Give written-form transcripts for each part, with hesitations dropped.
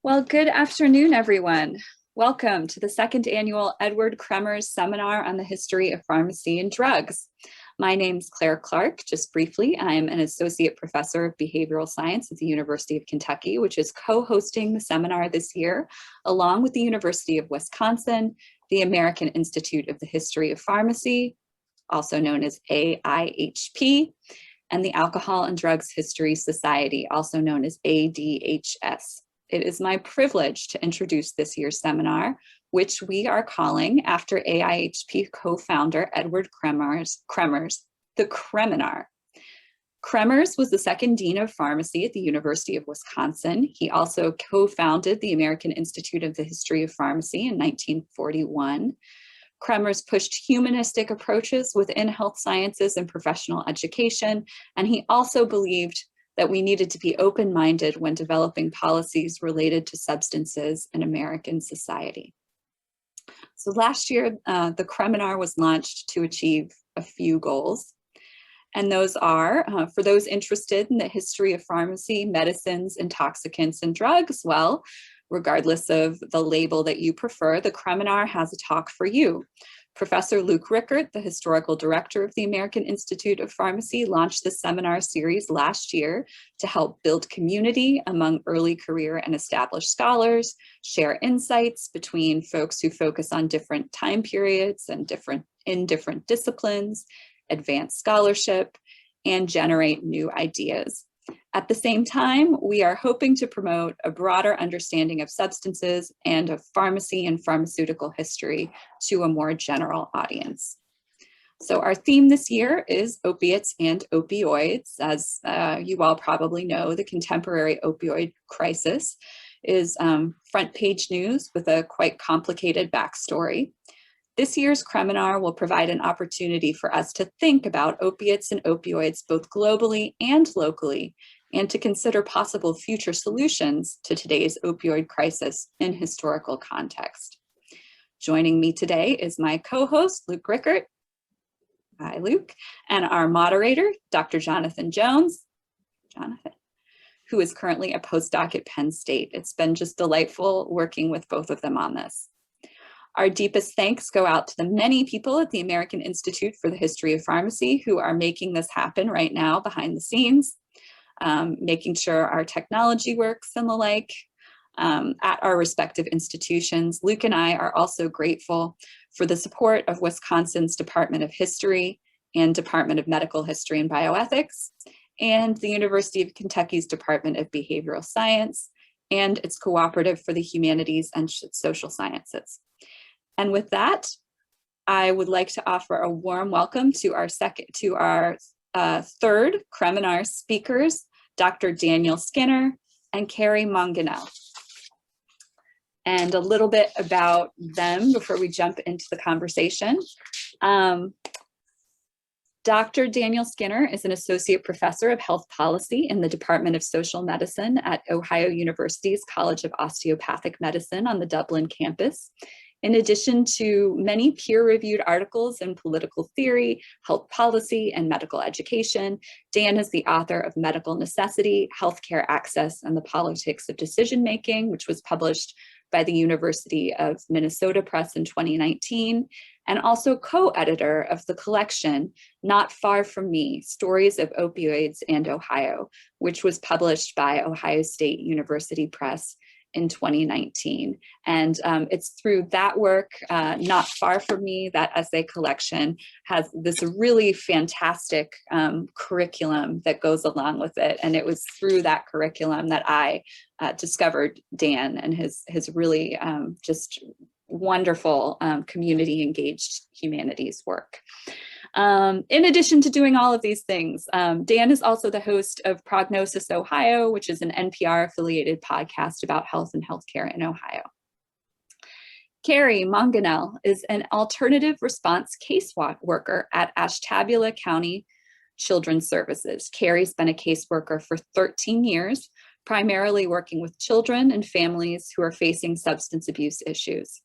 Well, good afternoon, everyone. Welcome to the second annual Edward Kremers Seminar on the History of Pharmacy and Drugs. My name's Claire Clark. Just briefly, I'm an associate professor of behavioral science at the University of Kentucky, which is co-hosting the seminar this year, along with the University of Wisconsin, the American Institute of the History of Pharmacy, also known as AIHP, and the Alcohol and Drugs History Society, also known as ADHS. It is my privilege to introduce this year's seminar, which we are calling, after AIHP co-founder Edward Kremers, the Kreminar. Kremers was the second dean of pharmacy at the University of Wisconsin. He also co-founded the American Institute of the History of Pharmacy in 1941. Kremers pushed humanistic approaches within health sciences and professional education, and he also believed that we needed to be open-minded when developing policies related to substances in American society. So last year, the Kreminar was launched to achieve a few goals. And those are, for those interested in the history of pharmacy, medicines, intoxicants, and drugs, well, regardless of the label that you prefer, the Kreminar has a talk for you. Professor Luke Rickert, the historical director of the American Institute of Pharmacy, launched the seminar series last year to help build community among early career and established scholars, share insights between folks who focus on different time periods and different disciplines, advance scholarship, and generate new ideas. At the same time, we are hoping to promote a broader understanding of substances and of pharmacy and pharmaceutical history to a more general audience. So our theme this year is opiates and opioids. As you all probably know, the contemporary opioid crisis is front page news with a quite complicated backstory. This year's Kreminar will provide an opportunity for us to think about opiates and opioids both globally and locally, and to consider possible future solutions to today's opioid crisis in historical context. Joining me today is my co-host, Luke Rickert. Hi, Luke. And our moderator, Dr. Jonathan Jones, who is currently a postdoc at Penn State. It's been just delightful working with both of them on this. Our deepest thanks go out to the many people at the American Institute for the History of Pharmacy who are making this happen right now behind the scenes, making sure our technology works and the like at our respective institutions. Luke and I are also grateful for the support of Wisconsin's Department of History and Department of Medical History and Bioethics, and the University of Kentucky's Department of Behavioral Science, and its Cooperative for the Humanities and Social Sciences. And with that, I would like to offer a warm welcome to our third Kreminar speakers, Dr. Daniel Skinner and Kerri Mongenel. And a little bit about them before we jump into the conversation. Dr. Daniel Skinner is an associate professor of health policy in the Department of Social Medicine at Ohio University's College of Osteopathic Medicine on the Dublin campus. In addition to many peer-reviewed articles in political theory, health policy, and medical education, Dan is the author of Medical Necessity, Healthcare Access, and the Politics of Decision-Making, which was published by the University of Minnesota Press in 2019, and also co-editor of the collection, Not Far From Me, Stories of Opioids and Ohio, which was published by Ohio State University Press in 2019. And it's through that work, Not Far From Me, that essay collection has this really fantastic curriculum that goes along with it. And it was through that curriculum that I discovered Dan and his really just wonderful community engaged humanities work. In addition to doing all of these things, Dan is also the host of Prognosis Ohio, which is an NPR affiliated podcast about health and healthcare in Ohio. Kerri Mongenel is an alternative response caseworker at Ashtabula County Children Services. Kerri's been a caseworker for 13 years, primarily working with children and families who are facing substance abuse issues.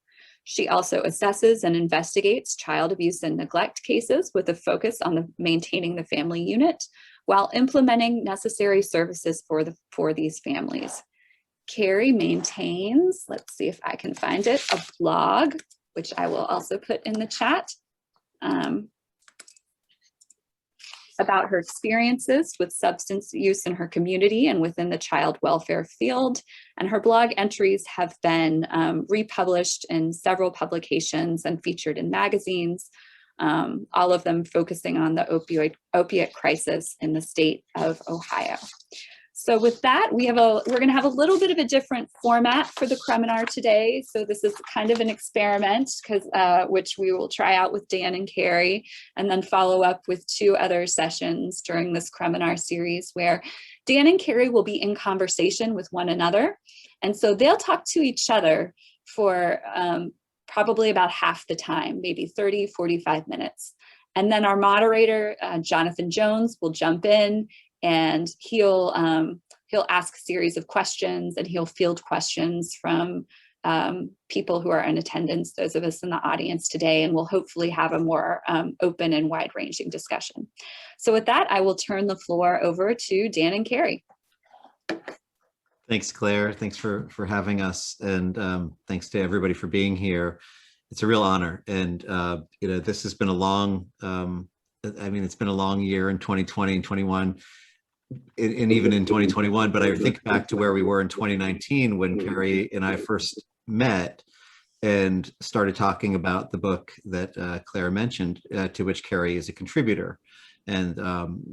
She also assesses and investigates child abuse and neglect cases with a focus on maintaining the family unit while implementing necessary services for these families. Kerri maintains, let's see if I can find it, a blog, which I will also put in the chat, about her experiences with substance use in her community and within the child welfare field. And her blog entries have been republished in several publications and featured in magazines, all of them focusing on the opiate crisis in the state of Ohio. So with that, we're going to have a little bit of a different format for the Kreminar today. So this is kind of an experiment, which we will try out with Dan and Kerri, and then follow up with 2 other sessions during this Kreminar series where Dan and Kerri will be in conversation with one another. And so they'll talk to each other for probably about half the time, maybe 30, 45 minutes. And then our moderator, Jonathan Jones, will jump in, and he'll ask a series of questions, and he'll field questions from people who are in attendance, those of us in the audience today, and we'll hopefully have a more open and wide-ranging discussion. So with that, I will turn the floor over to Dan and Kerri. Thanks, Claire. Thanks for having us, and thanks to everybody for being here. It's a real honor, and you know, this has been a long, it's been a long year in 2020 and 21. And even in 2021, but I think back to where we were in 2019 when Kerri and I first met and started talking about the book that Claire mentioned, to which Kerri is a contributor. And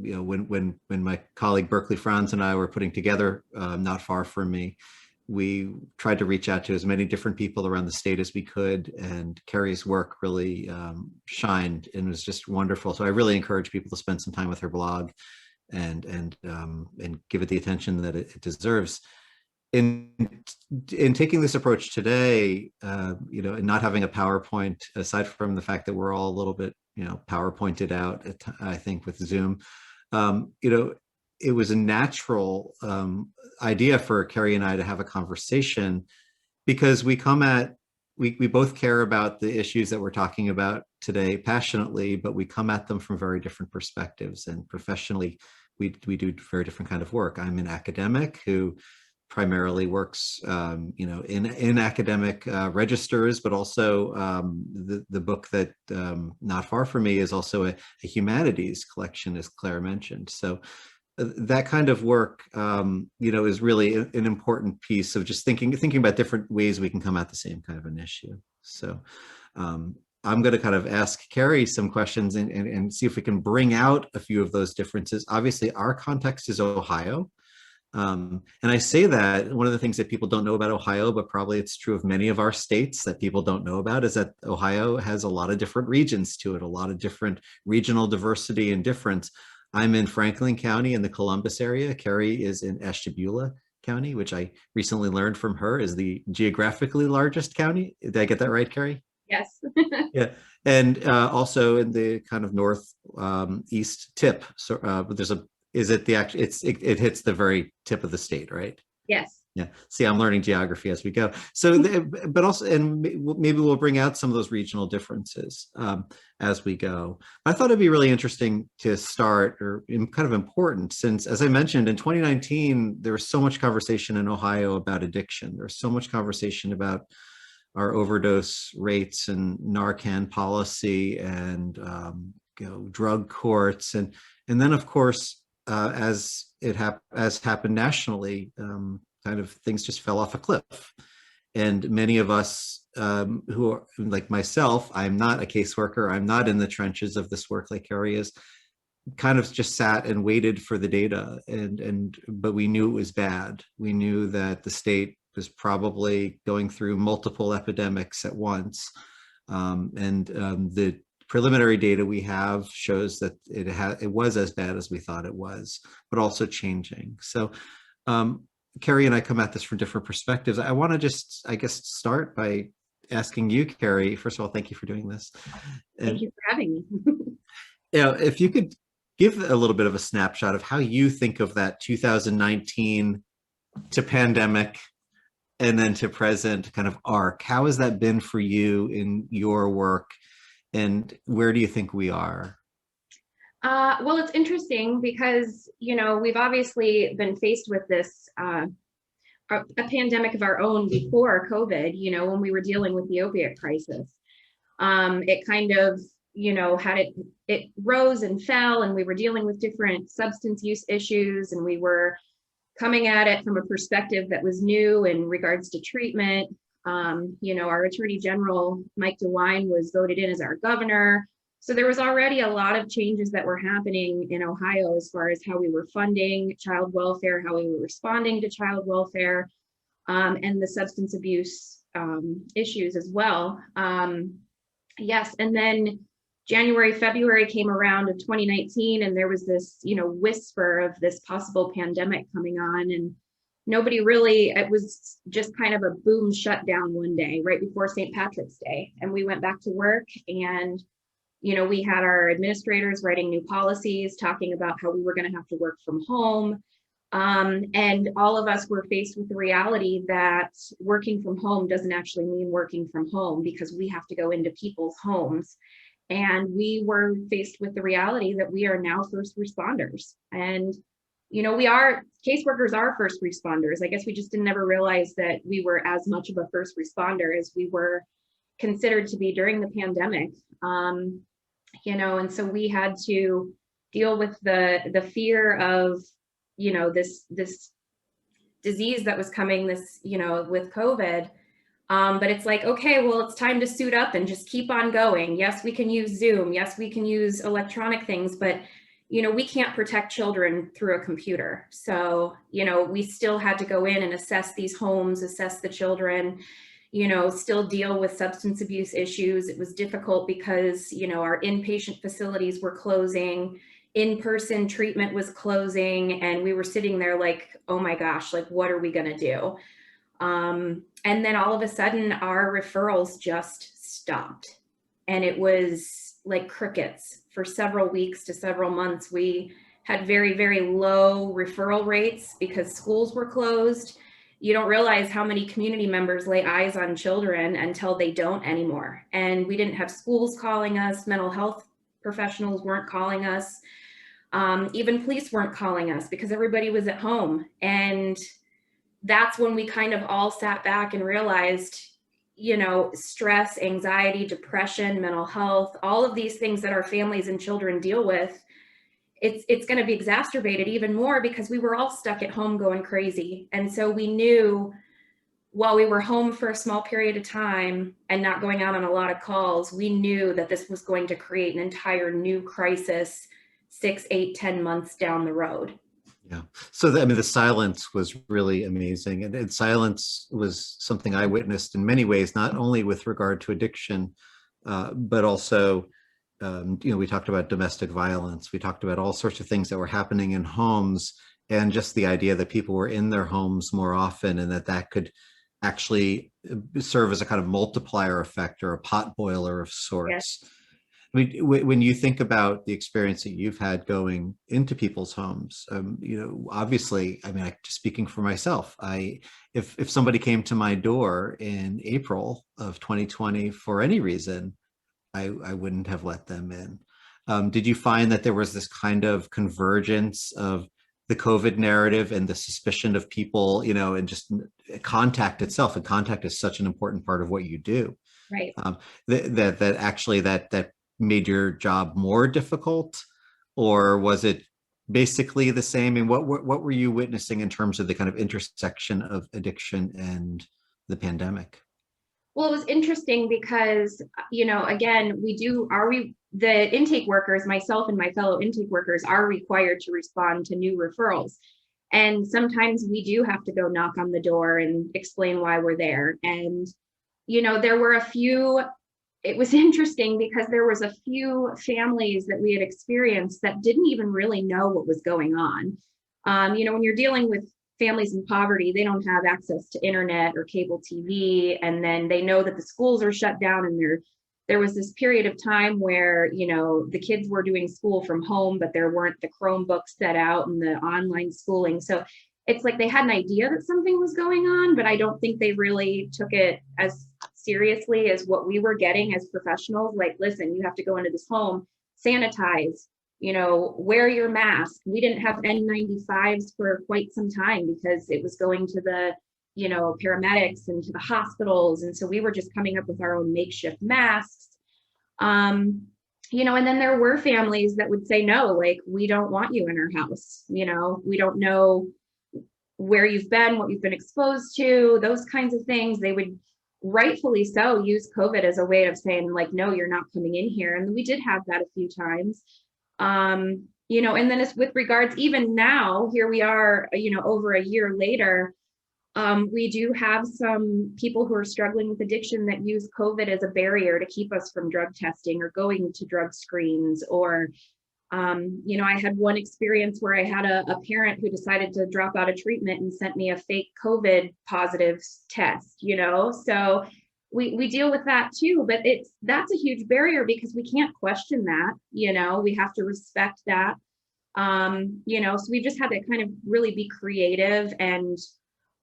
you know, when my colleague Berkeley Franz and I were putting together Not Far From Me, we tried to reach out to as many different people around the state as we could, and Kerri's work really shined and was just wonderful. So I really encourage people to spend some time with her blog and give it the attention that it deserves. In taking this approach today, you know, and not having a PowerPoint, aside from the fact that we're all a little bit, you know, PowerPointed out, I think, with Zoom, you know, it was a natural idea for Kerri and I to have a conversation, because we both care about the issues that we're talking about today passionately, but we come at them from very different perspectives, and professionally, we do very different kind of work. I'm an academic who primarily works, you know, in academic registers, but also the book that Not Far From Me is also a humanities collection, as Claire mentioned. So that kind of work, you know, is really an important piece of just thinking about different ways we can come at the same kind of an issue. So I'm going to kind of ask Kerri some questions and see if we can bring out a few of those differences. Obviously, our context is Ohio. And I say that one of the things that people don't know about Ohio, but probably it's true of many of our states that people don't know about, is that Ohio has a lot of different regions to it, a lot of different regional diversity and difference. I'm in Franklin County in the Columbus area. Kerri is in Ashtabula County, which I recently learned from her is the geographically largest county. Did I get that right, Kerri? Yes. Yeah, and also in the kind of north east tip. So it hits the very tip of the state, right? Yes. Yeah. See, I'm learning geography as we go. So, but also, and maybe we'll bring out some of those regional differences as we go. I thought it'd be really interesting to start, or kind of important, since, as I mentioned, in 2019, there was so much conversation in Ohio about addiction. There was so much conversation about our overdose rates and Narcan policy and you know, drug courts, and then of course as happened nationally, kind of things just fell off a cliff, and many of us who are like myself, I'm not a caseworker, I'm not in the trenches of this work like Kerri is, kind of just sat and waited for the data, but we knew it was bad. We knew that the state was probably going through multiple epidemics at once. The preliminary data we have shows that it was as bad as we thought it was, but also changing. So Kerri and I come at this from different perspectives. I want to just, I guess, start by asking you, Kerri, first of all, thank you for doing this. Thank you for having me. You know, if you could give a little bit of a snapshot of how you think of that 2019 to pandemic and then to present kind of arc. How has that been for you in your work, and where do you think we are? Well, it's interesting because, you know, we've obviously been faced with this a pandemic of our own before COVID, when we were dealing with the opiate crisis. It kind of, it rose and fell, and we were dealing with different substance use issues, and we were coming at it from a perspective that was new in regards to treatment. Our Attorney General, Mike DeWine, was voted in as our governor. So there was already a lot of changes that were happening in Ohio as far as how we were funding child welfare, how we were responding to child welfare, and the substance abuse issues as well. Yes, and then January, February came around of 2019, and there was this, whisper of this possible pandemic coming on, and nobody really, it was just kind of a boom shutdown one day right before St. Patrick's Day. And we went back to work, and we had our administrators writing new policies, talking about how we were going to have to work from home. And all of us were faced with the reality that working from home doesn't actually mean working from home, because we have to go into people's homes. And we were faced with the reality that we are now first responders. And, caseworkers are first responders. I guess we just didn't ever realize that we were as much of a first responder as we were considered to be during the pandemic. And so we had to deal with the fear of, this disease that was coming, with COVID. But it's like, okay, well, it's time to suit up and just keep on going. Yes, we can use Zoom. Yes, we can use electronic things, but, we can't protect children through a computer. So, we still had to go in and assess these homes, assess the children, still deal with substance abuse issues. It was difficult because, our inpatient facilities were closing, in-person treatment was closing, and we were sitting there like, oh my gosh, like, what are we gonna do? And then all of a sudden our referrals just stopped, and it was like crickets for several weeks to several months. We had very, very low referral rates because schools were closed. You don't realize how many community members lay eyes on children until they don't anymore. And we didn't have schools calling us, mental health professionals weren't calling us, even police weren't calling us because everybody was at home. And that's when we kind of all sat back and realized, stress, anxiety, depression, mental health, all of these things that our families and children deal with, it's going to be exacerbated even more because we were all stuck at home going crazy. And so we knew, while we were home for a small period of time and not going out on a lot of calls, we knew that this was going to create an entire new crisis 6, 8, 10 months down the road. Yeah. So the silence was really amazing. And silence was something I witnessed in many ways, not only with regard to addiction, but also, we talked about domestic violence. We talked about all sorts of things that were happening in homes, and just the idea that people were in their homes more often, and that could actually serve as a kind of multiplier effect or a pot boiler of sorts. Yes. I mean, when you think about the experience that you've had going into people's homes, obviously, just speaking for myself, if somebody came to my door in April of 2020 for any reason, I wouldn't have let them in. Did you find that there was this kind of convergence of the COVID narrative and the suspicion of people, and just contact itself? And contact is such an important part of what you do. Right. That made your job more difficult, or was it basically the same? And what were you witnessing in terms of the kind of intersection of addiction and the pandemic? Well, it was interesting because, again, the intake workers, myself and my fellow intake workers, are required to respond to new referrals. And sometimes we do have to go knock on the door and explain why we're there. And, there were it was interesting because there was a few families that we had experienced that didn't even really know what was going on. When you're dealing with families in poverty, they don't have access to internet or cable TV, and then they know that the schools are shut down, and there was this period of time where, the kids were doing school from home, but there weren't the Chromebooks set out and the online schooling. So it's like they had an idea that something was going on, but I don't think they really took it as seriously as what we were getting as professionals. Like, listen, you have to go into this home, sanitize, wear your mask. We didn't have N95s for quite some time because it was going to the you know, paramedics and to the hospitals. And so we were just coming up with our own makeshift masks. You know, and then there were families that would say, no, like, we don't want you in our house. You know, we don't know where you've been, what you've been exposed to, those kinds of things. They would rightfully so use COVID as a way of saying, like, no, you're not coming in here. And we did have that a few times. You know, and then as with regards, even now, here we are, you know, over a year later, we do have some people who are struggling with addiction that use COVID as a barrier to keep us from drug testing or going to drug screens. Or, you know, I had one experience where I had a parent who decided to drop out of treatment and sent me a fake COVID positive test, you know, so we deal with that too, but that's a huge barrier because we can't question that, you know, we have to respect that, you know, so we've just had to kind of really be creative and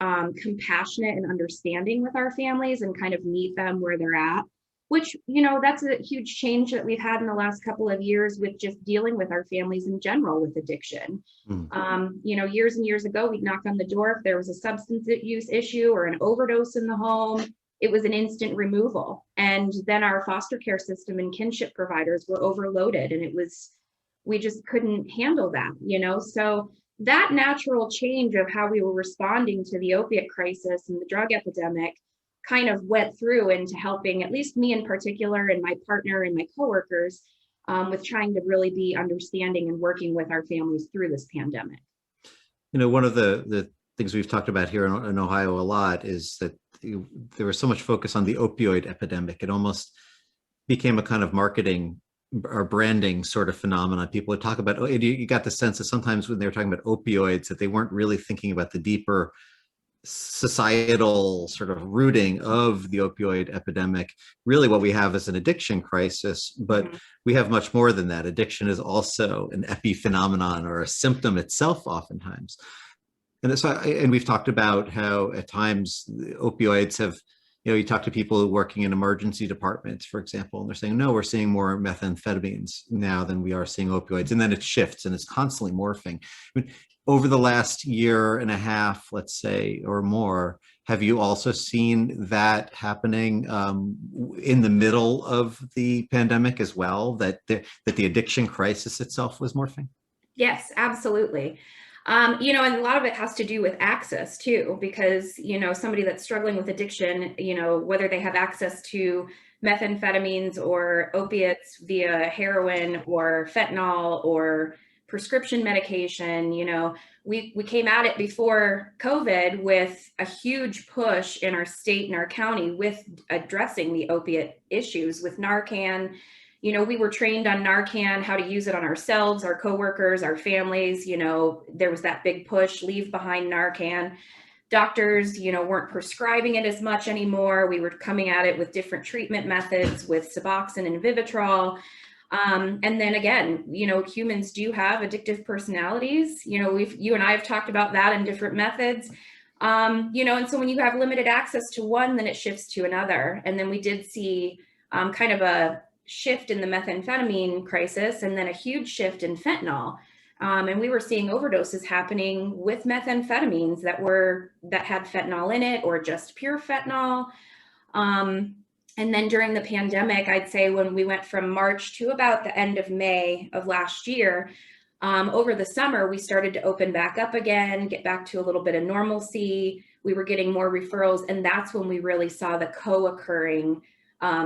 compassionate and understanding with our families and kind of meet them where they're at, which, you know, that's a huge change that we've had in the last couple of years with just dealing with our families in general with addiction. You know, years and years ago, we'd knock on the door if there was a substance use issue or an overdose in the home. It was an instant removal. And then our foster care system and kinship providers were overloaded, and we just couldn't handle that, you know? So that natural change of how we were responding to the opiate crisis and the drug epidemic kind of went through into helping at least me in particular and my partner and my coworkers with trying to really be understanding and working with our families through this pandemic. You know, one of the things we've talked about here in Ohio a lot is that there was so much focus on the opioid epidemic. It almost became a kind of marketing or branding sort of phenomenon. People would talk about, you got the sense that sometimes when they were talking about opioids, that they weren't really thinking about the deeper societal sort of rooting of the opioid epidemic. Really what we have is an addiction crisis, but we have much more than that. Addiction is also an epiphenomenon or a symptom itself oftentimes. And we've talked about how at times the opioids have, you know, you talk to people working in emergency departments, for example, and they're saying, no, we're seeing more methamphetamines now than we are seeing opioids. And then it shifts and it's constantly morphing. I mean, over the last year and a half, let's say, or more, have you also seen that happening in the middle of the pandemic as well, that the addiction crisis itself was morphing? Yes, absolutely. You know, and a lot of it has to do with access too, because, you know, somebody that's struggling with addiction, you know, whether they have access to methamphetamines or opiates via heroin or fentanyl or prescription medication, you know, we came at it before COVID with a huge push in our state and our county with addressing the opiate issues with Narcan. You know, we were trained on Narcan, how to use it on ourselves, our coworkers, our families. You know, there was that big push, leave behind Narcan. Doctors, you know, weren't prescribing it as much anymore. We were coming at it with different treatment methods with Suboxone and Vivitrol. And then again, you know, humans do have addictive personalities. You know, you and I have talked about that in different methods. You know, and so when you have limited access to one, then it shifts to another. And then we did see kind of a shift in the methamphetamine crisis and then a huge shift in fentanyl. And we were seeing overdoses happening with methamphetamines that had fentanyl in it or just pure fentanyl. And then during the pandemic, I'd say when we went from March to about the end of May of last year, over the summer, we started to open back up again, get back to a little bit of normalcy. We were getting more referrals, and that's when we really saw the co-occurring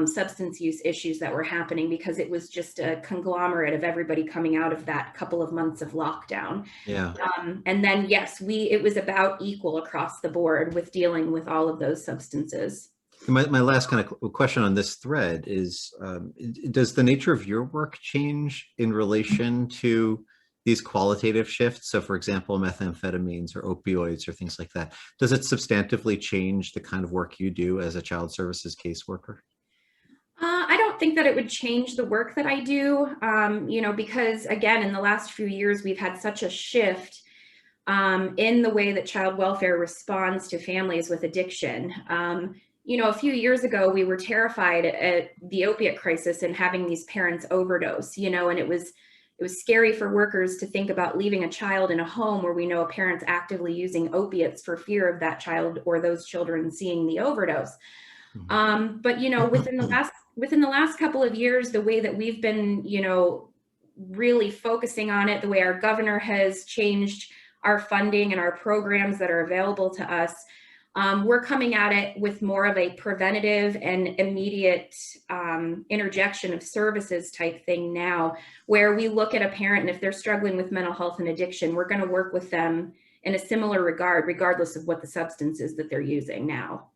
substance use issues that were happening, because it was just a conglomerate of everybody coming out of that couple of months of lockdown. Yeah. And then, yes, it was about equal across the board with dealing with all of those substances. My last kind of question on this thread is, does the nature of your work change in relation to these qualitative shifts? So for example, methamphetamines or opioids or things like that. Does it substantively change the kind of work you do as a child services caseworker? I don't think that it would change the work that I do, you know, because again, in the last few years, we've had such a shift in the way that child welfare responds to families with addiction. You know, a few years ago, we were terrified at the opiate crisis and having these parents overdose, you know, and it was it was scary for workers to think about leaving a child in a home where we know a parent's actively using opiates for fear of that child or those children seeing the overdose. But, you know, within the last couple of years, the way that we've been, you know, really focusing on it, the way our governor has changed our funding and our programs that are available to us, we're coming at it with more of a preventative and immediate interjection of services type thing now, where we look at a parent, and if they're struggling with mental health and addiction, we're going to work with them in a similar regard, regardless of what the substance is that they're using now.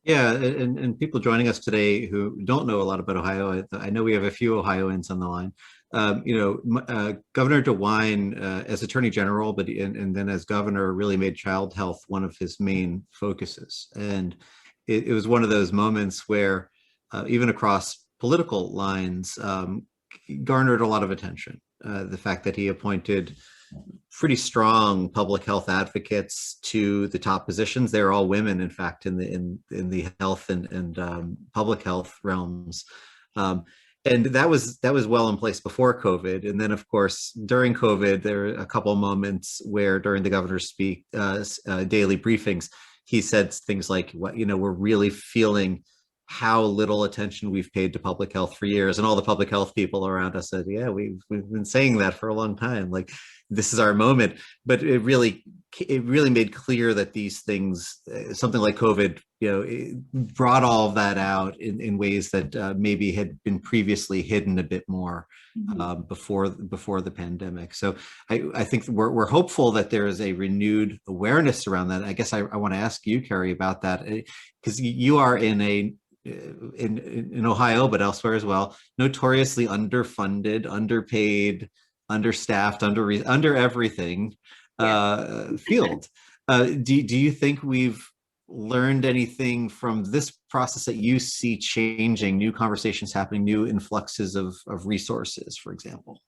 Yeah, and people joining us today who don't know a lot about Ohio, I know we have a few Ohioans on the line. You know, Governor DeWine, as Attorney General, and then as governor, really made child health one of his main focuses. And it was one of those moments where, even across political lines, garnered a lot of attention. The fact that he appointed pretty strong public health advocates to the top positions. They're all women, in fact, in the health and public health realms. And that was well in place before COVID. And then, of course, during COVID, there were a couple of moments where during the governor's daily briefings, he said things like, "What, you know, we're really feeling how little attention we've paid to public health for years." And all the public health people around us said, "Yeah, we've been saying that for a long time. Like, this is our moment." But it really made clear that these things, something like COVID, you know, it brought all of that out in ways that maybe had been previously hidden a bit more before the pandemic. So I think we're hopeful that there is a renewed awareness around that. I guess I want to ask you, Kerri, about that, because you are in Ohio, but elsewhere as well, notoriously underfunded, underpaid, understaffed, under everything field. Do you think we've learned anything from this process that you see changing, new conversations happening, new influxes of resources, for example?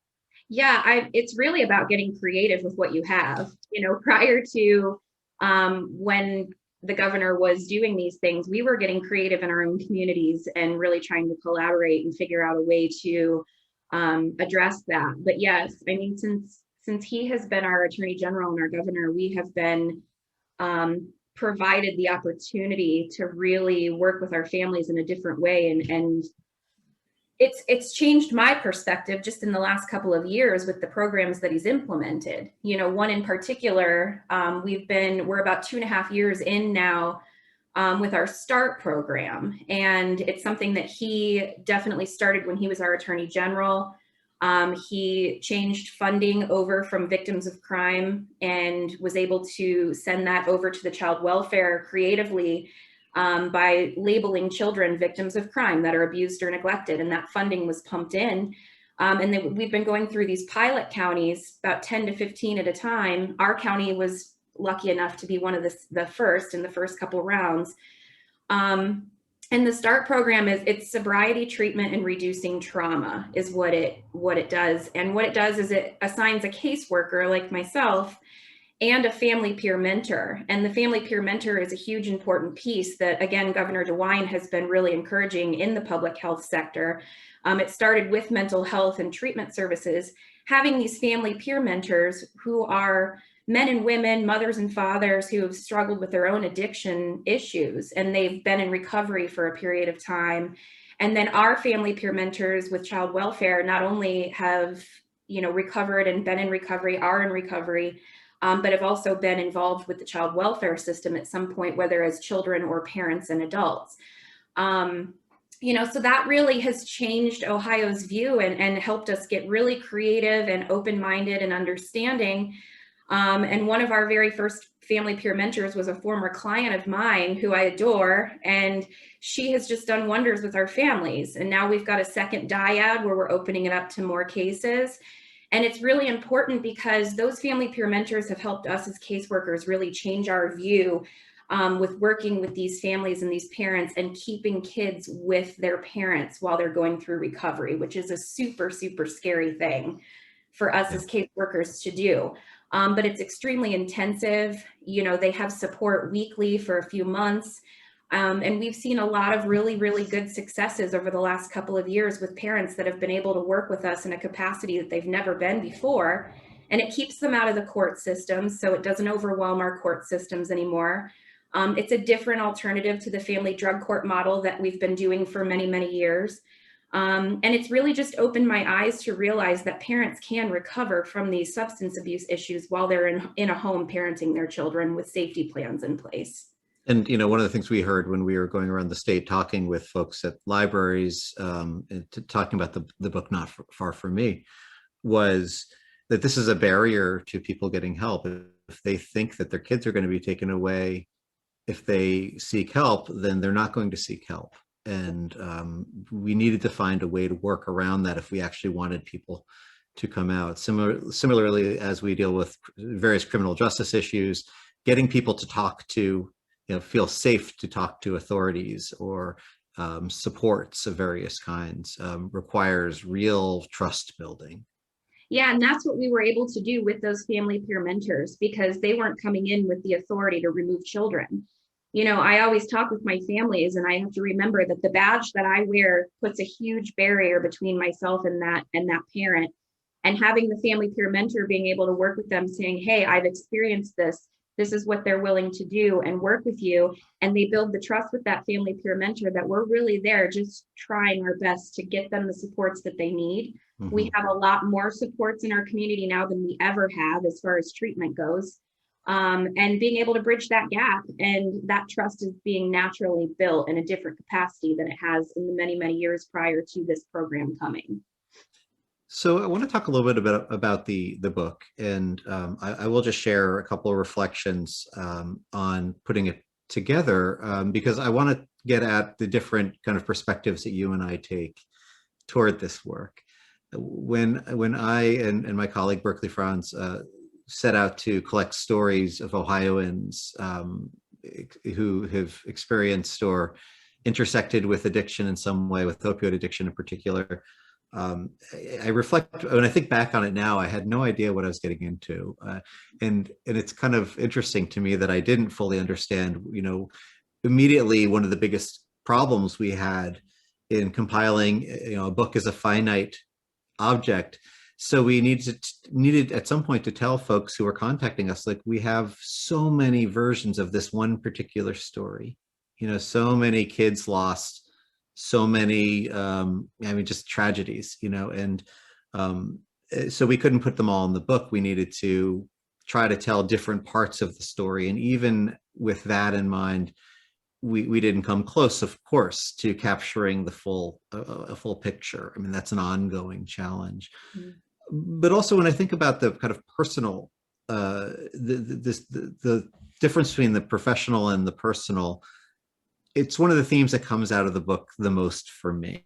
Yeah, it's really about getting creative with what you have. You know, prior to when the governor was doing these things, we were getting creative in our own communities and really trying to collaborate and figure out a way to address that. But yes, I mean, since he has been our Attorney General and our governor, we have been provided the opportunity to really work with our families in a different way, and it's changed my perspective just in the last couple of years with the programs that he's implemented. You know, one in particular, we're about 2.5 years in now with our START program, and it's something that he definitely started when he was our Attorney General. He changed funding over from victims of crime and was able to send that over to the child welfare creatively by labeling children victims of crime that are abused or neglected, and that funding was pumped in. And then we've been going through these pilot counties, about 10 to 15 at a time. Our county was lucky enough to be one of the first in the first couple rounds. And the START program it's sobriety, treatment, and reducing trauma is what it does. And what it does is it assigns a caseworker like myself and a family peer mentor. And the family peer mentor is a huge important piece that, again, Governor DeWine has been really encouraging in the public health sector. It started with mental health and treatment services, having these family peer mentors who are men and women, mothers and fathers who have struggled with their own addiction issues, and they've been in recovery for a period of time. And then our family peer mentors with child welfare not only have, you know, recovered and been in recovery, are in recovery, but have also been involved with the child welfare system at some point, whether as children or parents and adults. You know, so that really has changed Ohio's view and helped us get really creative and open-minded and understanding. And one of our very first family peer mentors was a former client of mine who I adore, and she has just done wonders with our families. And now we've got a second dyad where we're opening it up to more cases. And it's really important because those family peer mentors have helped us as caseworkers really change our view with working with these families and these parents and keeping kids with their parents while they're going through recovery, which is a super, super scary thing for us as caseworkers to do. But it's extremely intensive. You know, they have support weekly for a few months. And we've seen a lot of really, really good successes over the last couple of years with parents that have been able to work with us in a capacity that they've never been before. And it keeps them out of the court systems, so it doesn't overwhelm our court systems anymore. It's a different alternative to the family drug court model that we've been doing for many, many years. And it's really just opened my eyes to realize that parents can recover from these substance abuse issues while they're in a home parenting their children with safety plans in place. And, you know, one of the things we heard when we were going around the state talking with folks at libraries, and talking about the book Not Far From Me, was that this is a barrier to people getting help. If they think that their kids are going to be taken away if they seek help, then they're not going to seek help. And we needed to find a way to work around that if we actually wanted people to come out. Similarly, as we deal with various criminal justice issues, getting people to talk to, feel safe to talk to authorities or supports of various kinds requires real trust building. Yeah, and that's what we were able to do with those family peer mentors, because they weren't coming in with the authority to remove children. I always talk with my families, and I have to remember that the badge that I wear puts a huge barrier between myself and that parent. And having the family peer mentor being able to work with them, saying, hey, I've experienced this. This is what they're willing to do and work with you. And they build the trust with that family peer mentor that we're really there just trying our best to get them the supports that they need. Mm-hmm. We have a lot more supports in our community now than we ever have as far as treatment goes. And being able to bridge that gap, and that trust is being naturally built in a different capacity than it has in the many, many years prior to this program coming. So I want to talk a little bit about the book, and I will just share a couple of reflections on putting it together, because I want to get at the different kind of perspectives that you and I take toward this work. When I and my colleague Berkeley Franz set out to collect stories of Ohioans who have experienced or intersected with addiction in some way, with opioid addiction in particular, I reflect, when I think back on it now, I had no idea what I was getting into. And it's kind of interesting to me that I didn't fully understand, immediately one of the biggest problems we had in compiling, a book is a finite object. So we needed at some point to tell folks who were contacting us, like, we have so many versions of this one particular story, so many kids lost, so many, just tragedies, and so we couldn't put them all in the book. We needed to try to tell different parts of the story. And even with that in mind, we didn't come close, of course, to capturing the full picture. I mean, that's an ongoing challenge. Mm-hmm. But also when I think about the kind of personal, the difference between the professional and the personal, it's one of the themes that comes out of the book the most for me.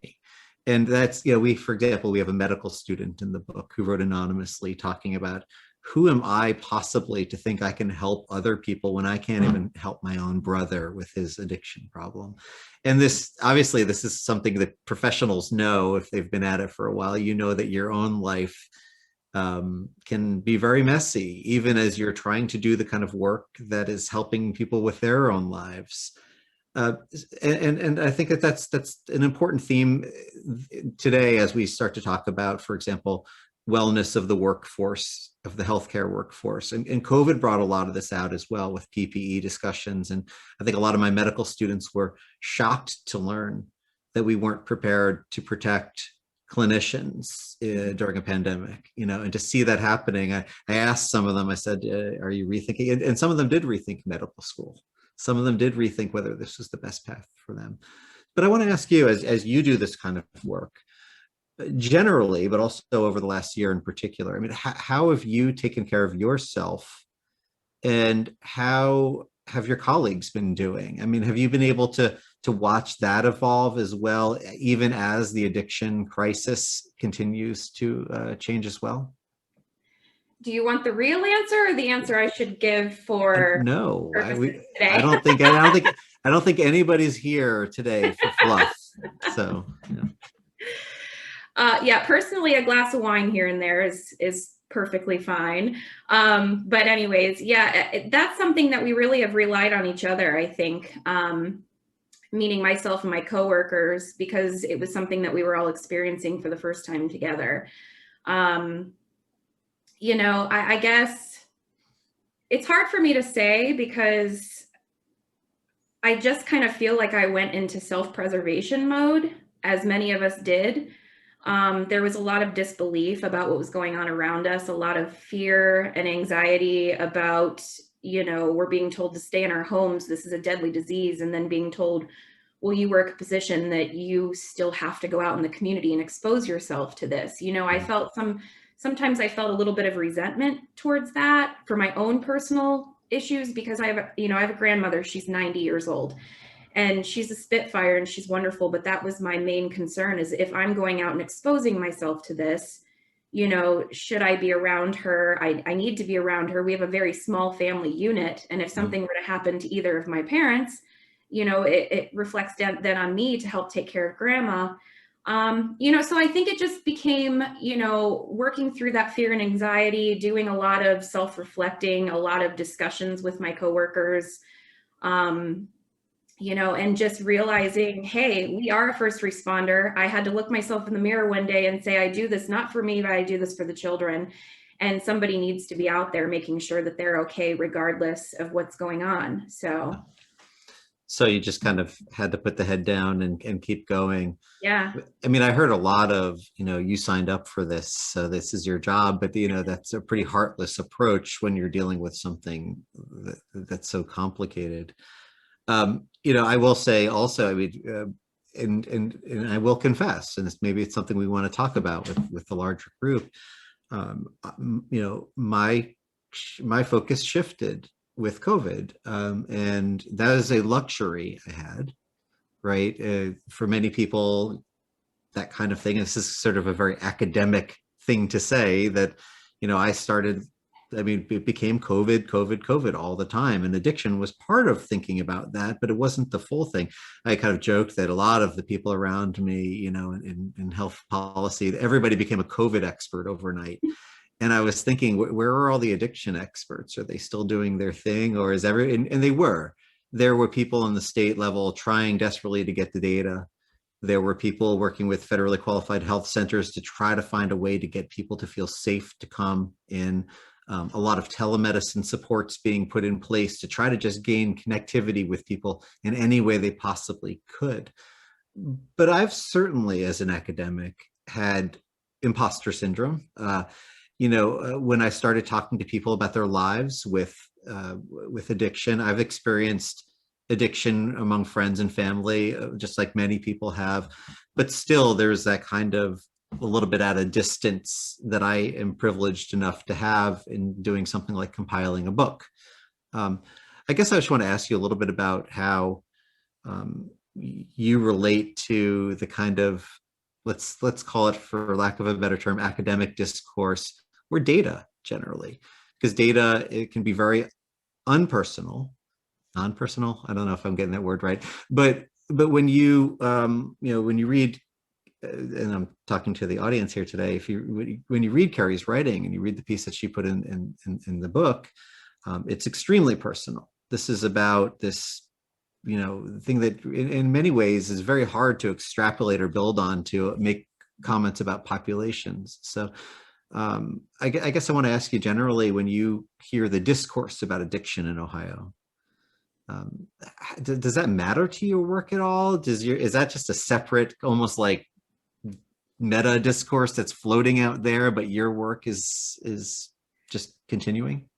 And that's, for example, we have a medical student in the book who wrote anonymously talking about, who am I possibly to think I can help other people when I can't even help my own brother with his addiction problem? And this is something that professionals know if they've been at it for a while. That your own life can be very messy, even as you're trying to do the kind of work that is helping people with their own lives. And I think that's an important theme today as we start to talk about, for example, wellness of the workforce, of the healthcare workforce. And COVID brought a lot of this out as well with PPE discussions. And I think a lot of my medical students were shocked to learn that we weren't prepared to protect clinicians during a pandemic, and to see that happening. I asked some of them, I said, are you rethinking? And some of them did rethink medical school. Some of them did rethink whether this was the best path for them. But I want to ask you, as you do this kind of work, generally, but also over the last year in particular, I mean, how have you taken care of yourself, and how have your colleagues been doing? I mean, have you been able to watch that evolve as well, even as the addiction crisis continues to change as well? Do you want the real answer or the answer I should give for? No, I don't think anybody's here today for fluff. So, yeah, personally, a glass of wine here and there is perfectly fine. But anyways, yeah, that's something that we really have relied on each other, I think. meaning myself and my coworkers, because it was something that we were all experiencing for the first time together. I guess it's hard for me to say because I just kind of feel like I went into self-preservation mode, as many of us did. There was a lot of disbelief about what was going on around us, a lot of fear and anxiety about, we're being told to stay in our homes. This is a deadly disease. And then being told, well, you work a position that you still have to go out in the community and expose yourself to this. I felt sometimes I felt a little bit of resentment towards that for my own personal issues, because I have a grandmother. She's 90 years old. And she's a Spitfire and she's wonderful. But that was my main concern, is if I'm going out and exposing myself to this, should I be around her? I need to be around her. We have a very small family unit. And if something were to happen to either of my parents, it reflects then on me to help take care of grandma. So I think it just became, working through that fear and anxiety, doing a lot of self-reflecting, a lot of discussions with my coworkers, and just realizing, hey, we are a first responder. I had to look myself in the mirror one day and say, I do this not for me, but I do this for the children. And somebody needs to be out there making sure that they're okay, regardless of what's going on. So you just kind of had to put the head down and keep going. Yeah. I mean, I heard a lot of, you signed up for this, so this is your job, but that's a pretty heartless approach when you're dealing with something that's so complicated. I will say also, I mean, and I will confess, and maybe it's something we want to talk about with the larger group. My focus shifted with COVID, and that is a luxury I had, right? For many people, that kind of thing, this is sort of a very academic thing to say, that, it became COVID all the time. And addiction was part of thinking about that, but it wasn't the full thing. I kind of joked that a lot of the people around me, in health policy, everybody became a COVID expert overnight. And I was thinking, where are all the addiction experts? Are they still doing their thing? Or is and they were. There were people on the state level trying desperately to get the data. There were people working with federally qualified health centers to try to find a way to get people to feel safe to come in. A lot of telemedicine supports being put in place to try to just gain connectivity with people in any way they possibly could. But I've certainly, as an academic, had imposter syndrome. When I started talking to people about their lives with addiction, I've experienced addiction among friends and family, just like many people have. But still, there's that kind of a little bit at a distance that I am privileged enough to have in doing something like compiling a book. I guess I just want to ask you a little bit about how you relate to the kind of, let's call it, for lack of a better term, academic discourse, or data generally, because data, it can be very non-personal. I don't know if I'm getting that word right, but when you when you read, and I'm talking to the audience here today, when you read Kerri's writing and you read the piece that she put in the book, it's extremely personal. This is about this, thing that in many ways is very hard to extrapolate or build on to make comments about populations. So I guess I want to ask you generally, when you hear the discourse about addiction in Ohio, does that matter to your work at all? Is that just a separate, almost like meta discourse that's floating out there, but your work is just continuing?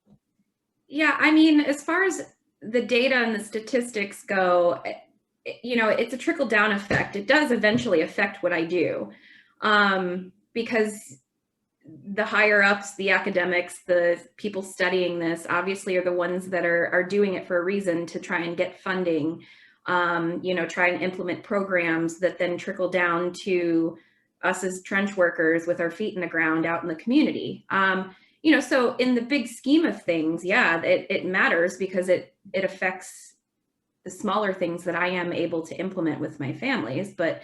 Yeah, I mean, as far as the data and the statistics go, it's a trickle down effect. It does eventually affect what I do, because the higher ups, the academics, the people studying this, obviously are the ones that are doing it for a reason, to try and get funding, try and implement programs that then trickle down to us as trench workers with our feet in the ground out in the community. So in the big scheme of things, yeah, it matters, because it affects the smaller things that I am able to implement with my families. But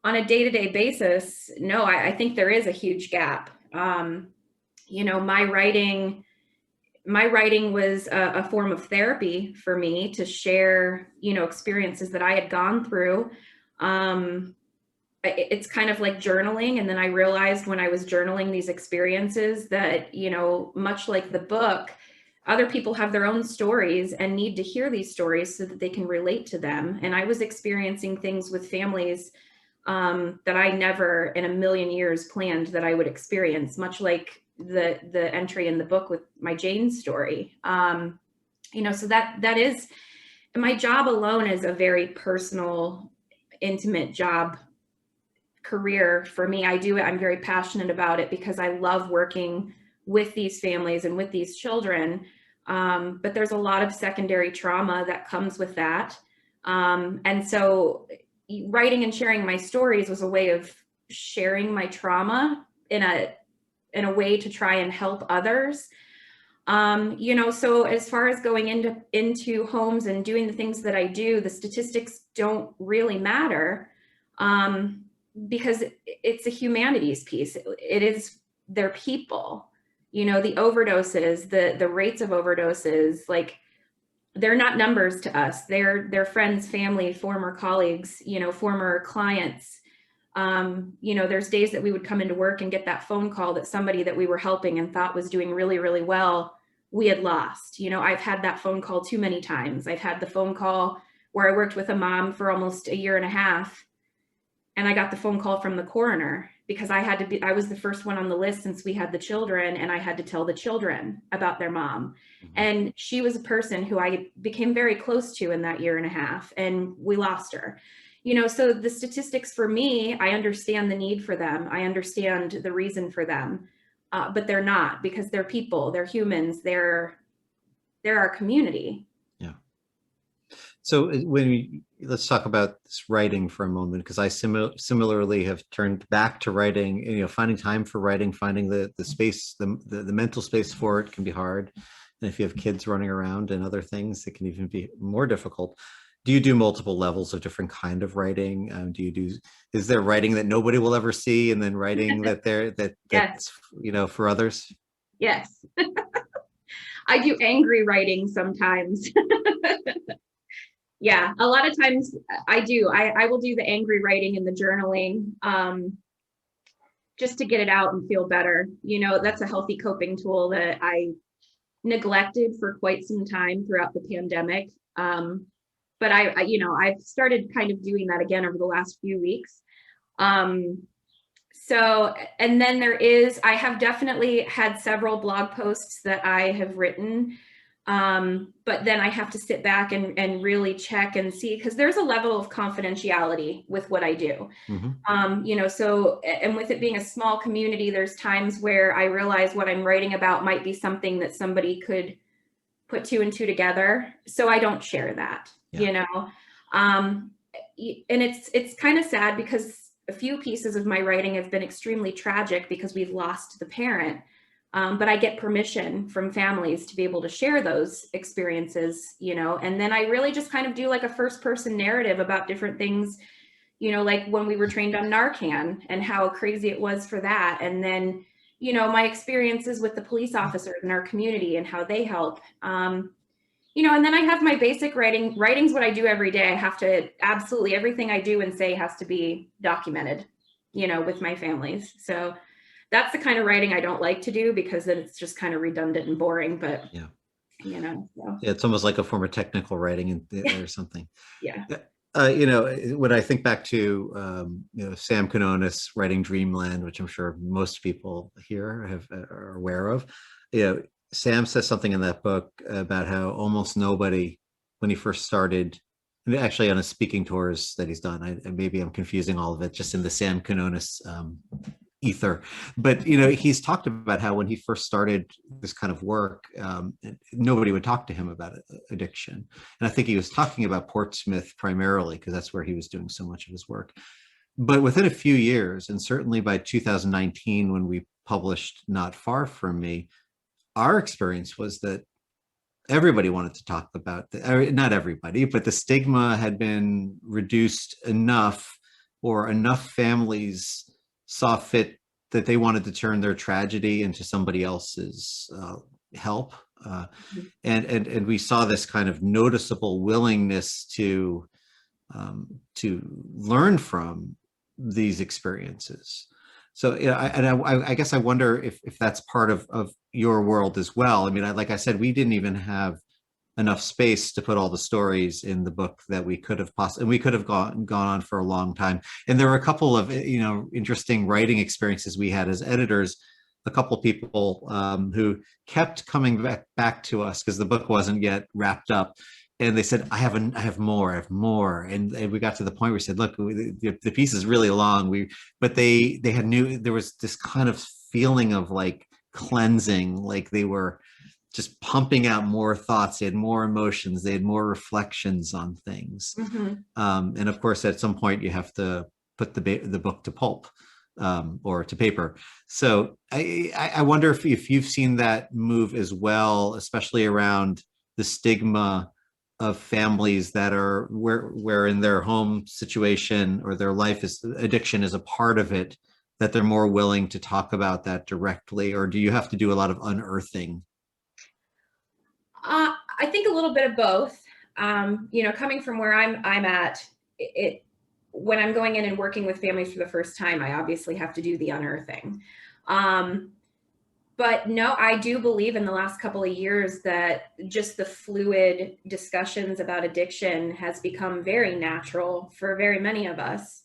on a day-to-day basis, no, I think there is a huge gap. My writing my writing was a form of therapy for me to share, experiences that I had gone through. It's kind of like journaling. And then I realized when I was journaling these experiences that, much like the book, other people have their own stories and need to hear these stories so that they can relate to them. And I was experiencing things with families that I never in a million years planned that I would experience, much like the entry in the book with my Jane story. So that is, my job alone is a very personal, intimate job career for me. I do it. I'm very passionate about it because I love working with these families and with these children. But there's a lot of secondary trauma that comes with that. And so writing and sharing my stories was a way of sharing my trauma in a way to try and help others. So as far as going into homes and doing the things that I do, the statistics don't really matter, because it's a humanities piece. It is their people, the overdoses, the rates of overdoses, like, they're not numbers to us. They're friends, family, former colleagues, former clients. There's days that we would come into work and get that phone call that somebody that we were helping and thought was doing really, really well, we had lost. I've had that phone call too many times. I've had the phone call where I worked with a mom for almost a year and a half, and I got the phone call from the coroner because I was the first one on the list since we had the children, and I had to tell the children about their mom. Mm-hmm. And she was a person who I became very close to in that year and a half, and we lost her. So the statistics for me, I understand the need for them. I understand the reason for them, but they're not, because they're people, they're humans, they're our community. Yeah. So let's talk about this writing for a moment, because I similarly have turned back to writing. Finding time for writing, finding the space, the mental space for it can be hard. And if you have kids running around and other things, it can even be more difficult. Do you do multiple levels of different kind of writing? Is there writing that nobody will ever see, and then writing that's Yes. For others? Yes. I do angry writing sometimes. Yeah, a lot of times I do. I will do the angry writing and the journaling, just to get it out and feel better. That's a healthy coping tool that I neglected for quite some time throughout the pandemic. But I've started kind of doing that again over the last few weeks. So, and then I have definitely had several blog posts that I have written. But then I have to sit back and really check and see, because there's a level of confidentiality with what I do. Mm-hmm. So, and with it being a small community, there's times where I realize what I'm writing about might be something that somebody could put two and two together. So I don't share that, and it's kind of sad because a few pieces of my writing have been extremely tragic because we've lost the parent. But I get permission from families to be able to share those experiences, and then I really just kind of do like a first person narrative about different things, like when we were trained on Narcan and how crazy it was for that. And then, my experiences with the police officers in our community and how they help, and then I have my basic writing. Writing's what I do every day. I have to, absolutely everything I do and say has to be documented, with my families. So that's the kind of writing I don't like to do, because then it's just kind of redundant and boring, but yeah, so. Yeah, it's almost like a form of technical writing or something. Yeah. When I think back to, Sam Quinones writing Dreamland, which I'm sure most people here are aware of, Sam says something in that book about how almost nobody, when he first started, actually on his speaking tours that he's done, maybe I'm confusing all of it just in the Sam Quinones ether, but he's talked about how when he first started this kind of work, nobody would talk to him about addiction. And I think he was talking about Portsmouth primarily because that's where he was doing so much of his work. But within a few years, and certainly by 2019 when we published Not Far From Me, our experience was that everybody wanted to talk about not everybody, but the stigma had been reduced enough, or enough families saw fit that they wanted to turn their tragedy into somebody else's help And we saw this kind of noticeable willingness to learn from these experiences. So I guess I wonder if that's part of your world as well. I mean, like I said, we didn't even have enough space to put all the stories in the book that we could have possibly, and we could have gone on for a long time. And there were a couple of interesting writing experiences we had as editors. A couple of people who kept coming back to us because the book wasn't yet wrapped up, and they said, I have more. And we got to the point where we said, look, the piece is really long. But they had there was this kind of feeling of like cleansing, like they were just pumping out more thoughts. They had more emotions. They had more reflections on things. Mm-hmm. And of course, at some point you have to put the book to pulp or to paper. So I wonder if you've seen that move as well, especially around the stigma of families that are where in their home situation or their life addiction is a part of it, that they're more willing to talk about that directly, or do you have to do a lot of unearthing? I think a little bit of both. Coming from where I'm at, when I'm going in and working with families for the first time, I obviously have to do the unearthing. But no, I do believe in the last couple of years that just the fluid discussions about addiction has become very natural for very many of us.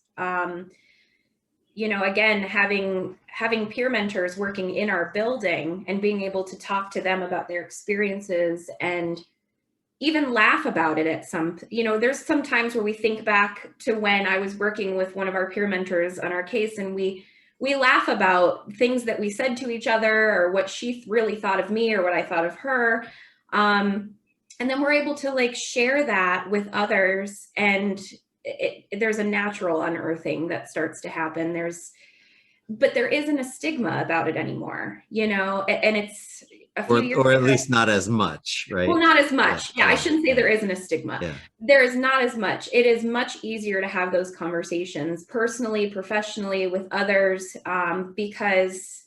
Again, having peer mentors working in our building and being able to talk to them about their experiences and even laugh about it at there's some times where we think back to when I was working with one of our peer mentors on our case, and we laugh about things that we said to each other or what she really thought of me or what I thought of her. And then we're able to like share that with others, and there's a natural unearthing that starts to happen. But there isn't a stigma about it anymore, and it's a few years or at ago, least not as much, right? Well, not as much. Yeah, I shouldn't say there isn't a stigma. Yeah. There is not as much. It is much easier to have those conversations personally, professionally, with others, because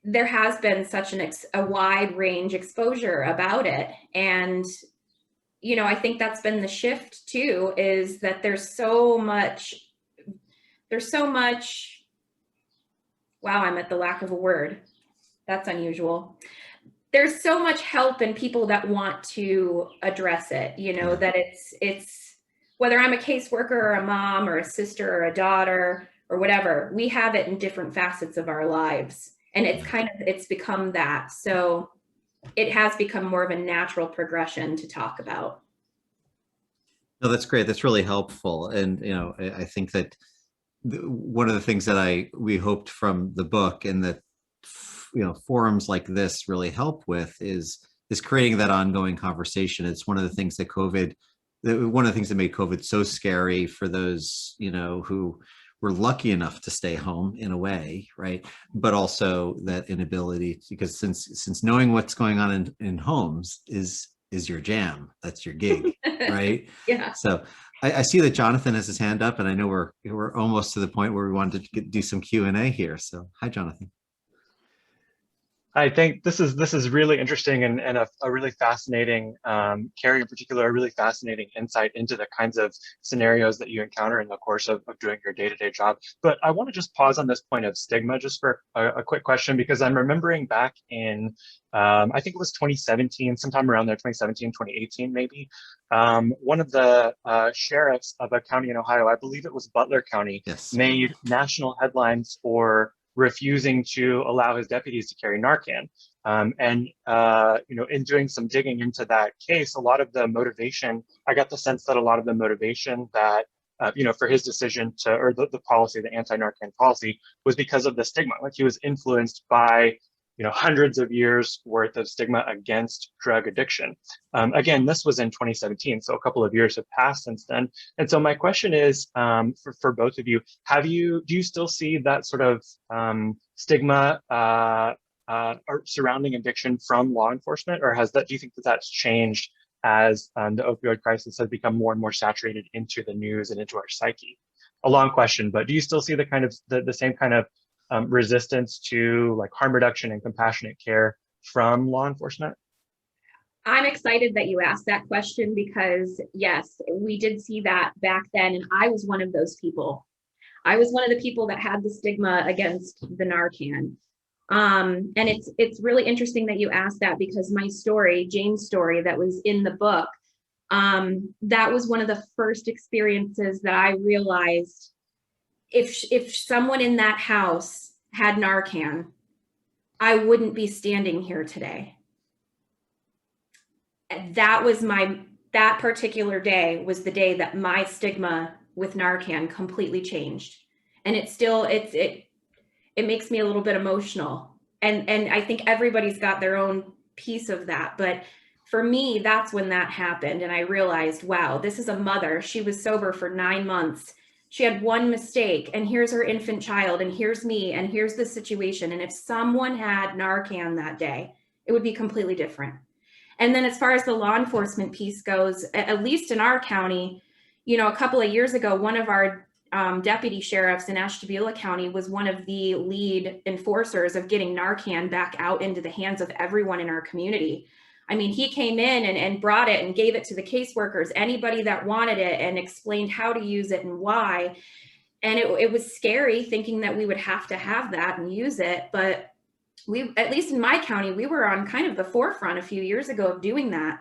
there has been such a wide range exposure about it. And, I think that's been the shift too, is that there's so much, wow, I'm at the lack of a word. That's unusual. There's so much help in people that want to address it, that it's whether I'm a caseworker or a mom or a sister or a daughter or whatever, we have it in different facets of our lives. And it's become that. So it has become more of a natural progression to talk about. No, that's great. That's really helpful. And, I think that one of the things that we hoped from the book, and that forums like this really help with, is creating that ongoing conversation. It's one of the things that made COVID so scary for those who were lucky enough to stay home in a way, right? But also that inability, because since knowing what's going on in homes is your jam, that's your gig, right? Yeah. So I see that Jonathan has his hand up, and I know we're almost to the point where we wanted to do some Q&A here. So hi, Jonathan. I think this is really interesting and a really fascinating, Kerri in particular, a really fascinating insight into the kinds of scenarios that you encounter in the course of doing your day-to-day job. But I want to just pause on this point of stigma just for a quick question, because I'm remembering back in, I think it was 2017, sometime around there, 2017, 2018 maybe, one of the sheriffs of a county in Ohio, I believe it was Butler County, yes, made national headlines for refusing to allow his deputies to carry Narcan. In doing some digging into that case, a lot of the motivation, I got the sense that a lot of the motivation that, for his decision or the policy, the anti-Narcan policy, was because of the stigma. Like he was influenced by, hundreds of years worth of stigma against drug addiction. Again, this was in 2017, so a couple of years have passed since then. And so my question is, for both of you, do you still see that sort of stigma surrounding addiction from law enforcement, or do you think that that's changed as the opioid crisis has become more and more saturated into the news and into our psyche? A long question, but do you still see the same kind of resistance to like harm reduction and compassionate care from law enforcement? I'm excited that you asked that question because yes, we did see that back then. And I was one of those people. I was one of the people that had the stigma against the Narcan. And it's really interesting that you asked that because my story, Jane's story that was in the book, that was one of the first experiences that I realized if someone in that house had Narcan, I wouldn't be standing here today. That particular day was the day that my stigma with Narcan completely changed. And it makes me a little bit emotional. And I think everybody's got their own piece of that. But for me, that's when that happened. And I realized, wow, this is a mother. She was sober for 9 months. She had one mistake, and here's her infant child, and here's me, and here's the situation. And if someone had Narcan that day, it would be completely different. And then as far as the law enforcement piece goes, at least in our county, a couple of years ago, one of our deputy sheriffs in Ashtabula County was one of the lead enforcers of getting Narcan back out into the hands of everyone in our community. I mean, he came in and brought it and gave it to the caseworkers, anybody that wanted it, and explained how to use it and why. And it was scary thinking that we would have to have that and use it. But we, at least in my county, we were on kind of the forefront a few years ago of doing that.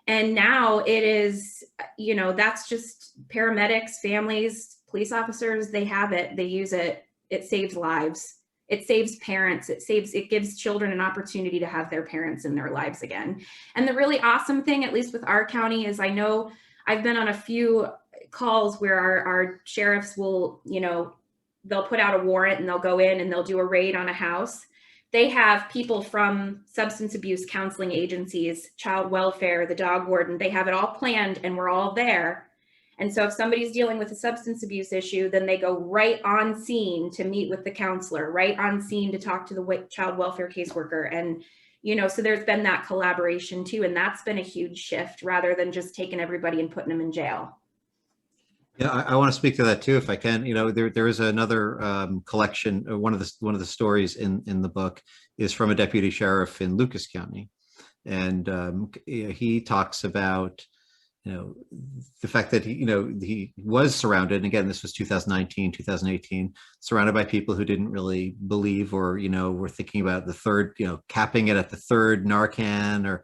And now it is, that's just paramedics, families, police officers, they have it, they use it. It saves lives. It saves parents. It gives children an opportunity to have their parents in their lives again. And the really awesome thing, at least with our county, is I know I've been on a few calls where our sheriffs will, they'll put out a warrant and they'll go in and they'll do a raid on a house. They have people from substance abuse counseling agencies, child welfare, the dog warden, they have it all planned and we're all there. And so if somebody's dealing with a substance abuse issue, then they go right on scene to meet with the counselor, right on scene to talk to the child welfare caseworker. And, so there's been that collaboration too. And that's been a huge shift rather than just taking everybody and putting them in jail. Yeah, I want to speak to that too, if I can. There is another collection. One of the stories in the book is from a deputy sheriff in Lucas County, and he talks about the fact that he was surrounded. And again, this was 2019, 2018, surrounded by people who didn't really believe or were thinking about the third, capping it at the third Narcan or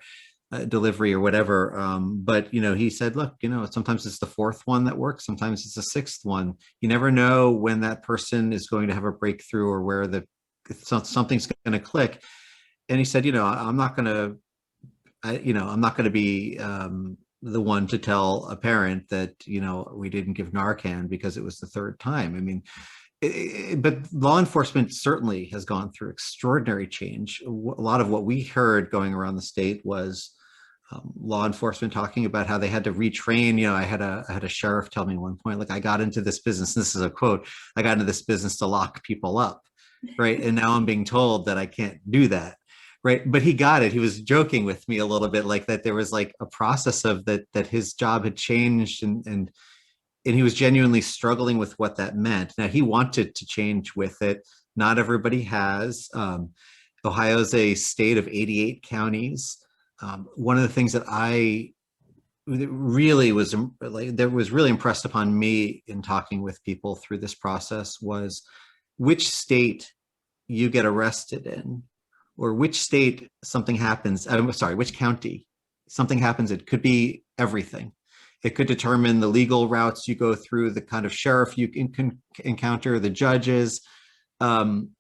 delivery or whatever. But he said, look, sometimes it's the fourth one that works, sometimes it's the sixth one. You never know when that person is going to have a breakthrough or where something's going to click. And he said, I'm not going to be the one to tell a parent that we didn't give Narcan because it was the third time. I mean, but law enforcement certainly has gone through extraordinary change. A lot of what we heard going around the state was law enforcement talking about how they had to retrain. I had a sheriff tell me at one point, like, I got into this business, and this is a quote, I got into this business to lock people up, right? And now I'm being told that I can't do that, right? But he got it. He was joking with me a little bit, like that there was like a process of that his job had changed, and he was genuinely struggling with what that meant. Now, he wanted to change with it. Not everybody has. Ohio's a state of 88 counties. One of the things that really was really impressed upon me in talking with people through this process was which state you get arrested in, or which state something happens. Which county something happens. It could be everything. It could determine the legal routes you go through, the kind of sheriff you can encounter, the judges, and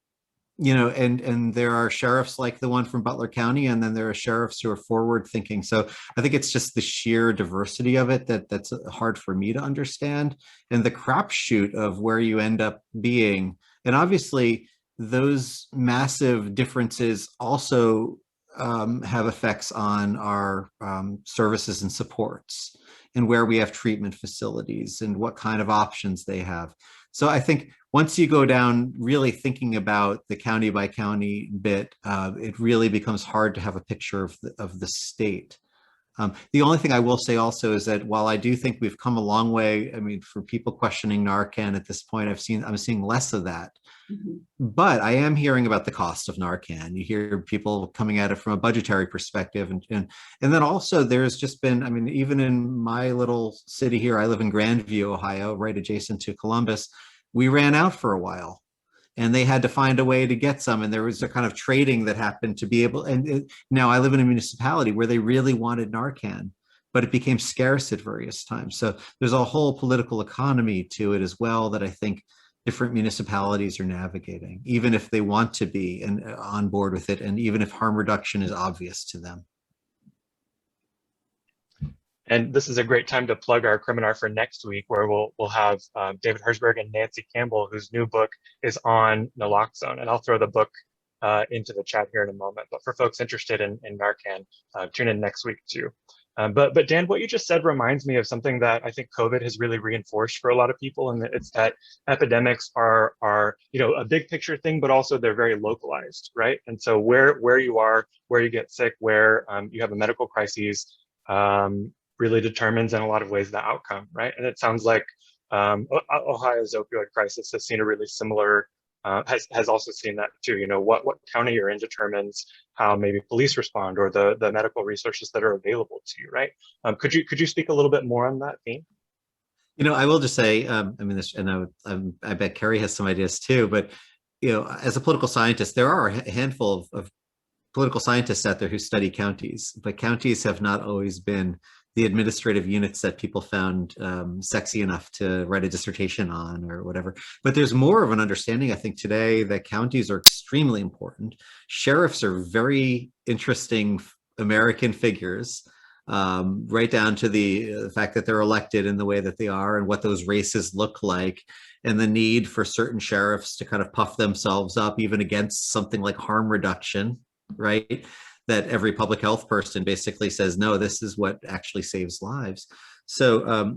there are sheriffs like the one from Butler County, and then there are sheriffs who are forward thinking. So I think it's just the sheer diversity of it that's hard for me to understand, and the crapshoot of where you end up being. And obviously those massive differences also have effects on our services and supports, and where we have treatment facilities and what kind of options they have. So I think once you go down really thinking about the county by county bit, it really becomes hard to have a picture of the state. The only thing I will say also is that while I do think we've come a long way, I mean, for people questioning Narcan at this point, I'm seeing less of that. Mhm. But I am hearing about the cost of Narcan. You hear people coming at it from a budgetary perspective. And then also there's just been, I mean, even in my little city here, I live in Grandview, Ohio, right adjacent to Columbus, we ran out for a while. And they had to find a way to get some. And there was a kind of trading that happened to be able, now I live in a municipality where they really wanted Narcan, but it became scarce at various times. So there's a whole political economy to it as well that I think different municipalities are navigating, even if they want to be on board with it, and even if harm reduction is obvious to them. And this is a great time to plug our Kreminar for next week, where we'll have David Herzberg and Nancy Campbell, whose new book is on naloxone. And I'll throw the book into the chat here in a moment. But for folks interested in Narcan, tune in next week too. But Dan, what you just said reminds me of something that I think COVID has really reinforced for a lot of people, and it's that epidemics are a big picture thing, but also they're very localized, right? And so where you are, where you get sick, where you have a medical crisis, really determines in a lot of ways the outcome, right? And it sounds like Ohio's opioid crisis has seen a really similar, has also seen that too. What county you're in determines how maybe police respond, or the medical resources that are available to you, right? Could you speak a little bit more on that theme? I will just say, I mean, I bet Kerri has some ideas too, but as a political scientist, there are a handful of political scientists out there who study counties, but counties have not always been the administrative units that people found sexy enough to write a dissertation on or whatever. But there's more of an understanding, I think, today that counties are extremely important. Sheriffs are very interesting American figures, right down to the fact that they're elected in the way that they are and what those races look like, and the need for certain sheriffs to kind of puff themselves up even against something like harm reduction, right? That every public health person basically says, no, this is what actually saves lives. So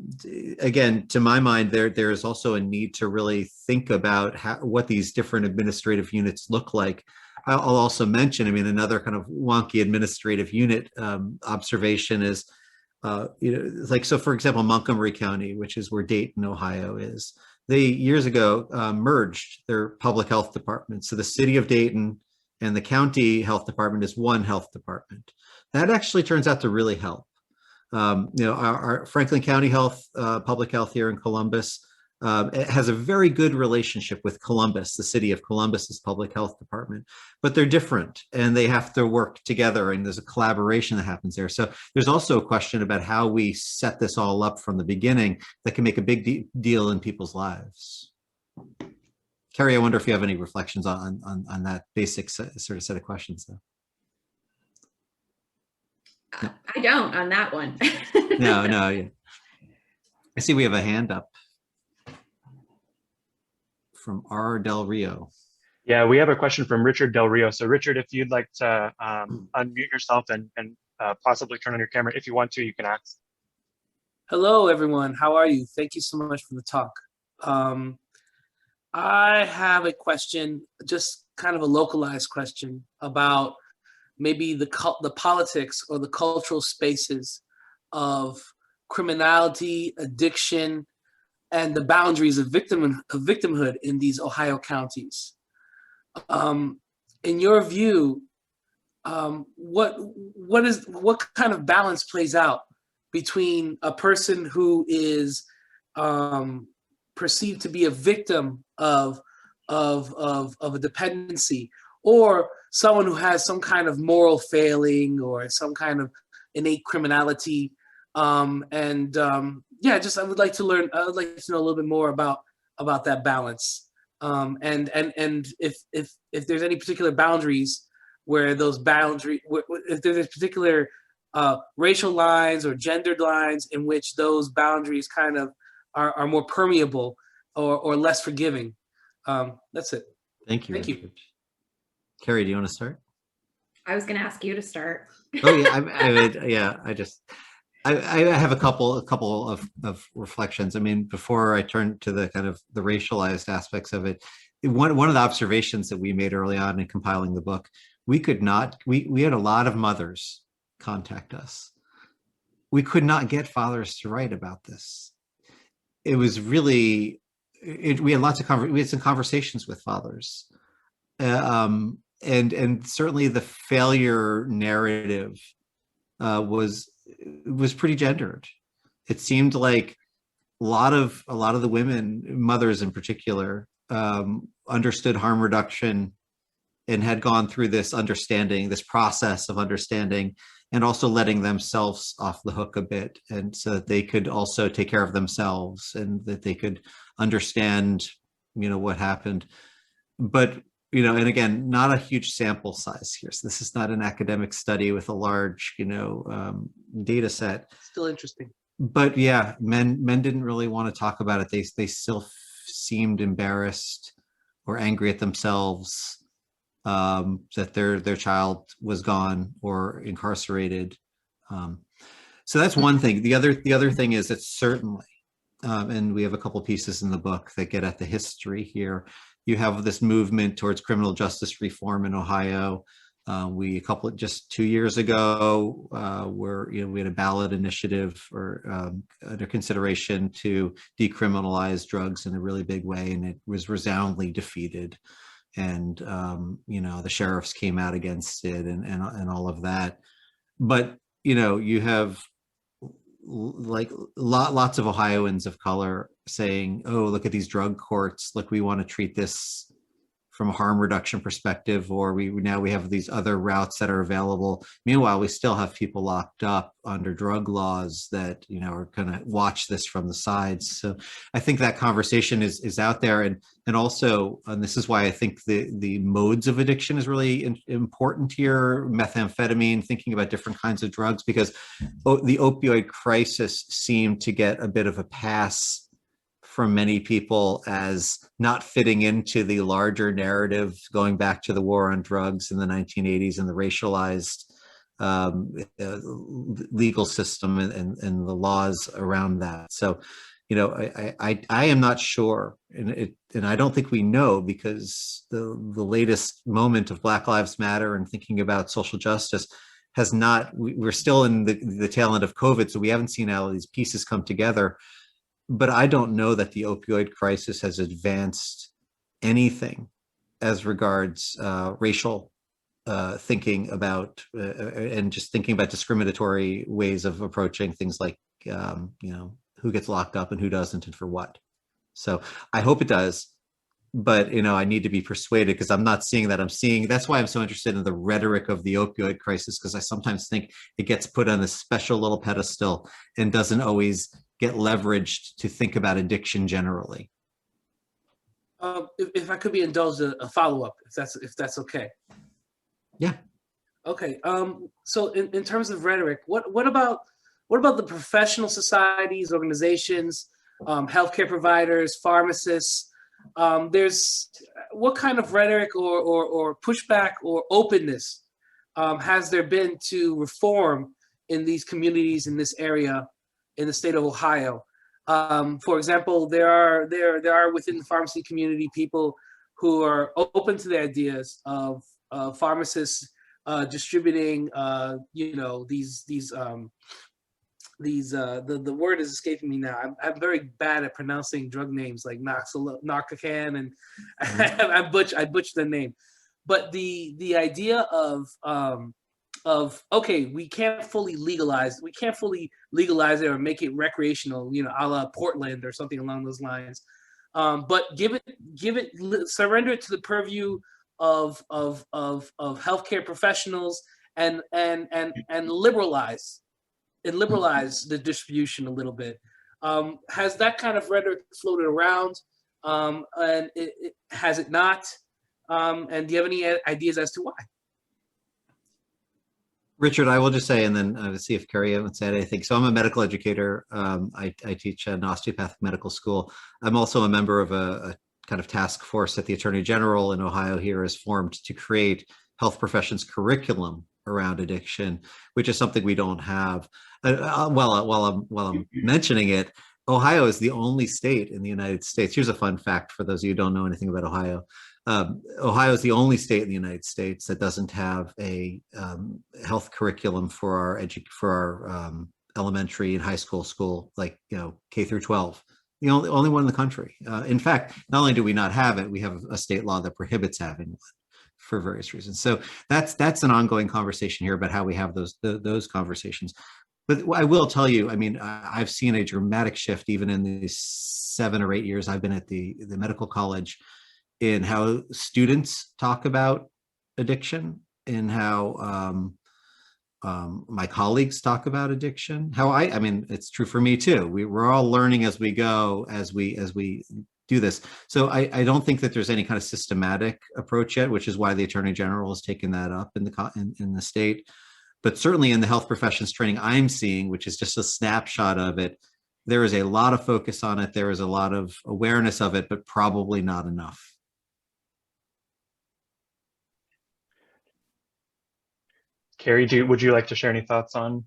again, to my mind, there is also a need to really think about what these different administrative units look like. I'll also mention, I mean, another kind of wonky administrative unit observation is, so for example, Montgomery County, which is where Dayton, Ohio is, they years ago merged their public health department. So the city of Dayton and the county health department is one health department. That actually turns out to really help. Our Franklin County Health, Public Health here in Columbus, it has a very good relationship with Columbus, the city of Columbus's public health department, but they're different and they have to work together, and there's a collaboration that happens there. So there's also a question about how we set this all up from the beginning that can make a big deal in people's lives. Kerri, I wonder if you have any reflections on that basic sort of set of questions, though. No. I don't on that one. No. Yeah. I see we have a hand up from R. Del Rio. Yeah, we have a question from Richard Del Rio. So Richard, if you'd like to unmute yourself and possibly turn on your camera, if you want to, you can ask. Hello, everyone. How are you? Thank you so much for the talk. I have a question, just kind of a localized question about maybe the politics or the cultural spaces of criminality, addiction, and the boundaries of victimhood in these Ohio counties. In your view, what kind of balance plays out between a person who is perceived to be a victim of a dependency, or someone who has some kind of moral failing or some kind of innate criminality? Yeah, I would like to know a little bit more about that balance. And if there's any particular boundaries where those boundaries, if there's particular racial lines or gendered lines in which those boundaries kind of are more permeable or less forgiving. That's it. Thank you. Thank you. Kerri, do you want to start? I was going to ask you to start. Oh yeah, I have a couple of reflections. I mean, before I turn to the kind of the racialized aspects of it, one of the observations that we made early on in compiling the book, we had a lot of mothers contact us we could not get fathers to write about this. It was really, we had we had some conversations with fathers. And certainly the failure narrative was pretty gendered. It seemed like a lot of the women, mothers in particular, understood harm reduction and had gone through this understanding, this process of understanding, and also letting themselves off the hook a bit, and so that they could also take care of themselves and that they could understand, what happened. But, and again, not a huge sample size here. So this is not an academic study with a large, data set. Still interesting. But yeah, men didn't really want to talk about it. They still seemed embarrassed or angry at themselves that their child was gone or incarcerated. So that's one thing. The other thing is that certainly, and we have a couple pieces in the book that get at the history here. You have this movement towards criminal justice reform in Ohio. Just 2 years ago, where we had a ballot initiative under consideration to decriminalize drugs in a really big way, and it was resoundingly defeated. And the sheriffs came out against it, and all of that. But you have like lots of Ohioans of color saying, "Oh, look at these drug courts. Look, we want to treat this from a harm reduction perspective, or we have these other routes that are available." Meanwhile, we still have people locked up under drug laws that are going to watch this from the sides. So I think that conversation is out there, and also, and this is why I think the modes of addiction is really important here. Methamphetamine, thinking about different kinds of drugs, because the opioid crisis seemed to get a bit of a pass from many people as not fitting into the larger narrative going back to the war on drugs in the 1980s and the racialized legal system and the laws around that. So, I am not sure, and I don't think we know, because the latest moment of Black Lives Matter and thinking about social justice has not. We're still in the tail end of COVID, so we haven't seen all of these pieces come together. But I don't know that the opioid crisis has advanced anything as regards racial thinking about and just thinking about discriminatory ways of approaching things like, who gets locked up and who doesn't and for what. So I hope it does. But, I need to be persuaded, because I'm not seeing that. That's why I'm so interested in the rhetoric of the opioid crisis, because I sometimes think it gets put on a special little pedestal and doesn't always get leveraged to think about addiction generally. If I could be indulged a follow-up, if that's okay. Yeah. Okay. So in terms of rhetoric, what about the professional societies, organizations, healthcare providers, pharmacists? There's what kind of rhetoric or pushback or openness has there been to reform in these communities in this area in the state of Ohio? For example, there are within the pharmacy community people who are open to the ideas of pharmacists distributing the word is escaping me now. I'm very bad at pronouncing drug names like Narcocan, and I butch the name. But the idea of okay, we can't fully legalize it or make it recreational, a la Portland or something along those lines. But surrender it to the purview of healthcare professionals and liberalize the distribution a little bit. Has that kind of rhetoric floated around? And has it not? And do you have any ideas as to why? Richard, I will just say, and then see if Kerri wants to add anything. So I'm a medical educator. I teach an osteopathic medical school. I'm also a member of a kind of task force that the Attorney General in Ohio here has formed to create health professions curriculum around addiction, which is something we don't have. While I'm mentioning it, Ohio is the only state in the United States. Here's a fun fact for those of you who don't know anything about Ohio. Ohio is the only state in the United States that doesn't have a health curriculum for our elementary and high school, like, K through 12. The only one in the country. In fact, not only do we not have it, we have a state law that prohibits having one for various reasons. So that's an ongoing conversation here about how we have those conversations. But I will tell you, I mean, I've seen a dramatic shift even in the 7 or 8 years I've been at the medical college in how students talk about addiction, in how my colleagues talk about addiction, how I mean, it's true for me too. We're all learning as we go, as we do this. So I don't think that there's any kind of systematic approach yet, which is why the Attorney General has taken that up in the state. But certainly in the health professions training I'm seeing, which is just a snapshot of it, there is a lot of focus on it. There is a lot of awareness of it, but probably not enough. Kerri, would you like to share any thoughts on?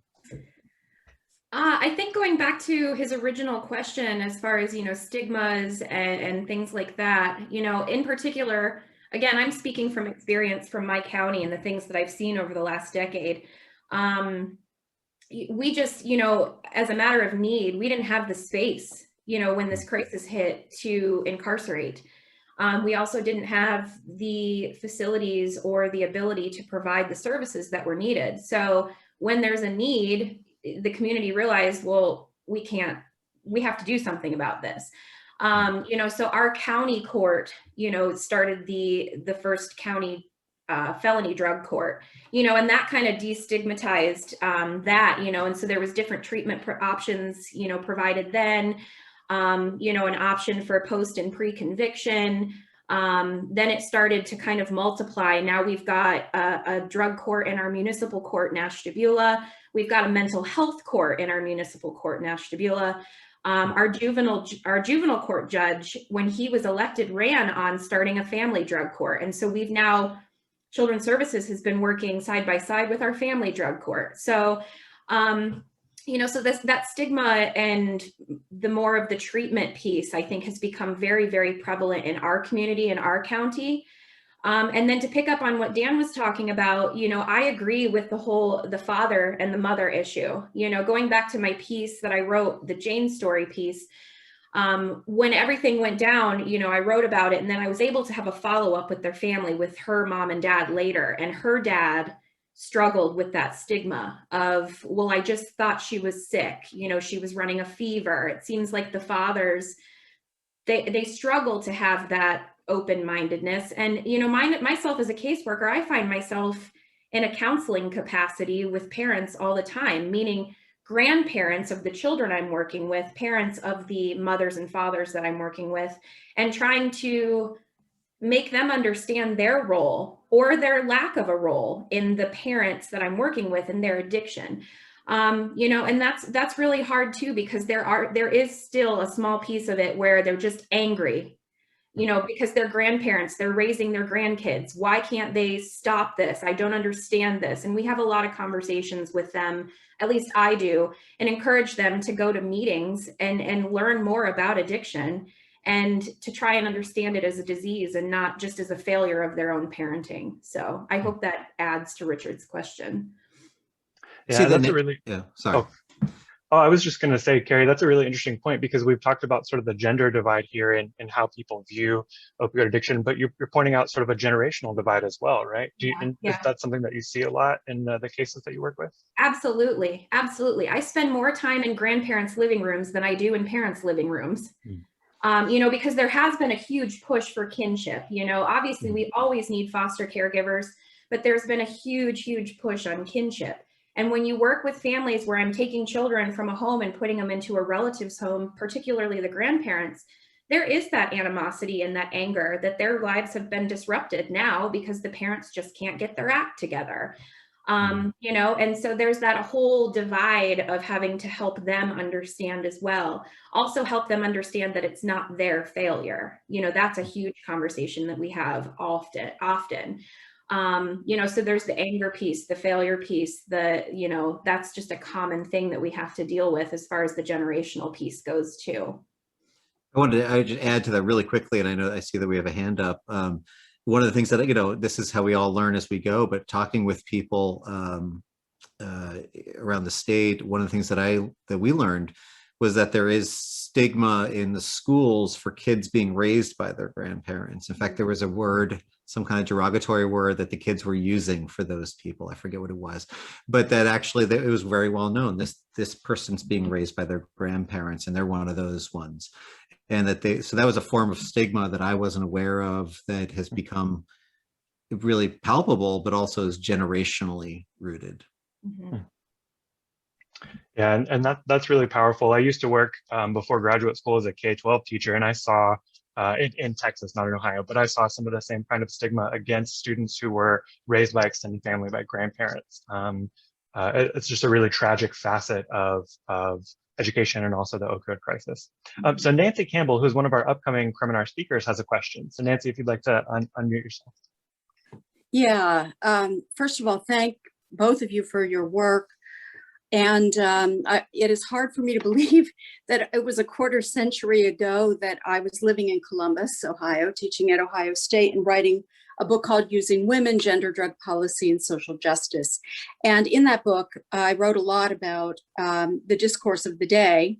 I think going back to his original question, as far as, stigmas and things like that, in particular, again, I'm speaking from experience from my county and the things that I've seen over the last decade. We just, as a matter of need, we didn't have the space, when this crisis hit, to incarcerate. We also didn't have the facilities or the ability to provide the services that were needed. So when there's a need, the community realized, well, we have to do something about this. So our county court, started the first county felony drug court, and that kind of destigmatized that, and so there was different treatment options, provided then, an option for post and pre-conviction. Then it started to kind of multiply. Now we've got a drug court in our municipal court in Ashtabula. We've got a mental health court in our municipal court in Ashtabula. Our juvenile court judge, when he was elected, ran on starting a family drug court. And so we've now, Children's Services has been working side by side with our family drug court. So, so that stigma and the more of the treatment piece, I think, has become very, very prevalent in our community and our county. And then to pick up on what Dan was talking about, I agree with the father and the mother issue. Going back to my piece that I wrote, the Jane story piece, when everything went down, I wrote about it, and then I was able to have a follow-up with their family, with her mom and dad later, and her dad struggled with that stigma of, well, I just thought she was sick. She was running a fever. It seems like the fathers, they struggle to have that open-mindedness. And, myself as a caseworker, I find myself in a counseling capacity with parents all the time, meaning grandparents of the children I'm working with, parents of the mothers and fathers that I'm working with, and trying to make them understand their role or their lack of a role in the parents that I'm working with and their addiction. And that's really hard too, because there is still a small piece of it where they're just angry, because they're grandparents, they're raising their grandkids. Why can't they stop this? I don't understand this. And we have a lot of conversations with them, at least I do, and encourage them to go to meetings and learn more about addiction, and to try and understand it as a disease and not just as a failure of their own parenting. So I hope that adds to Richard's question. Yeah, that's a really, sorry. Oh, I was just going to say, Kerri, that's a really interesting point, because we've talked about sort of the gender divide here and how people view opioid addiction, but you're pointing out sort of a generational divide as well, right? Is that something that you see a lot in the cases that you work with? Absolutely. Absolutely. I spend more time in grandparents' living rooms than I do in parents' living rooms. Because there has been a huge push for kinship. Obviously we always need foster caregivers, but there's been a huge, huge push on kinship. And when you work with families where I'm taking children from a home and putting them into a relative's home, particularly the grandparents, there is that animosity and that anger that their lives have been disrupted now because the parents just can't get their act together. And so there's that whole divide of having to help them understand as well. Also help them understand that it's not their failure. That's a huge conversation that we have often. So there's the anger piece, the failure piece, that's just a common thing that we have to deal with as far as the generational piece goes too. I just add to that really quickly, and I see that we have a hand up. One of the things that, this is how we all learn as we go, but talking with people around the state, one of the things that we learned was that there is stigma in the schools for kids being raised by their grandparents. In fact, there was a word, some kind of derogatory word that the kids were using for those people. I forget what it was, but that actually it was very well known. This person's being raised by their grandparents, and they're one of those ones. And so that was a form of stigma that I wasn't aware of that has become really palpable, but also is generationally rooted. Mm-hmm. Yeah, and that's really powerful. I used to work before graduate school as a K-12 teacher, and I saw in Texas, not in Ohio, but I saw some of the same kind of stigma against students who were raised by extended family, by grandparents. It's just a really tragic facet of education and also the opioid crisis. So Nancy Campbell, who's one of our upcoming Kreminar speakers, has a question. So Nancy, if you'd like to unmute yourself. Yeah, first of all, thank both of you for your work. And it is hard for me to believe that it was a quarter century ago that I was living in Columbus, Ohio, teaching at Ohio State and writing a book called Using Women, Gender, Drug Policy, and Social Justice. And in that book, I wrote a lot about the discourse of the day,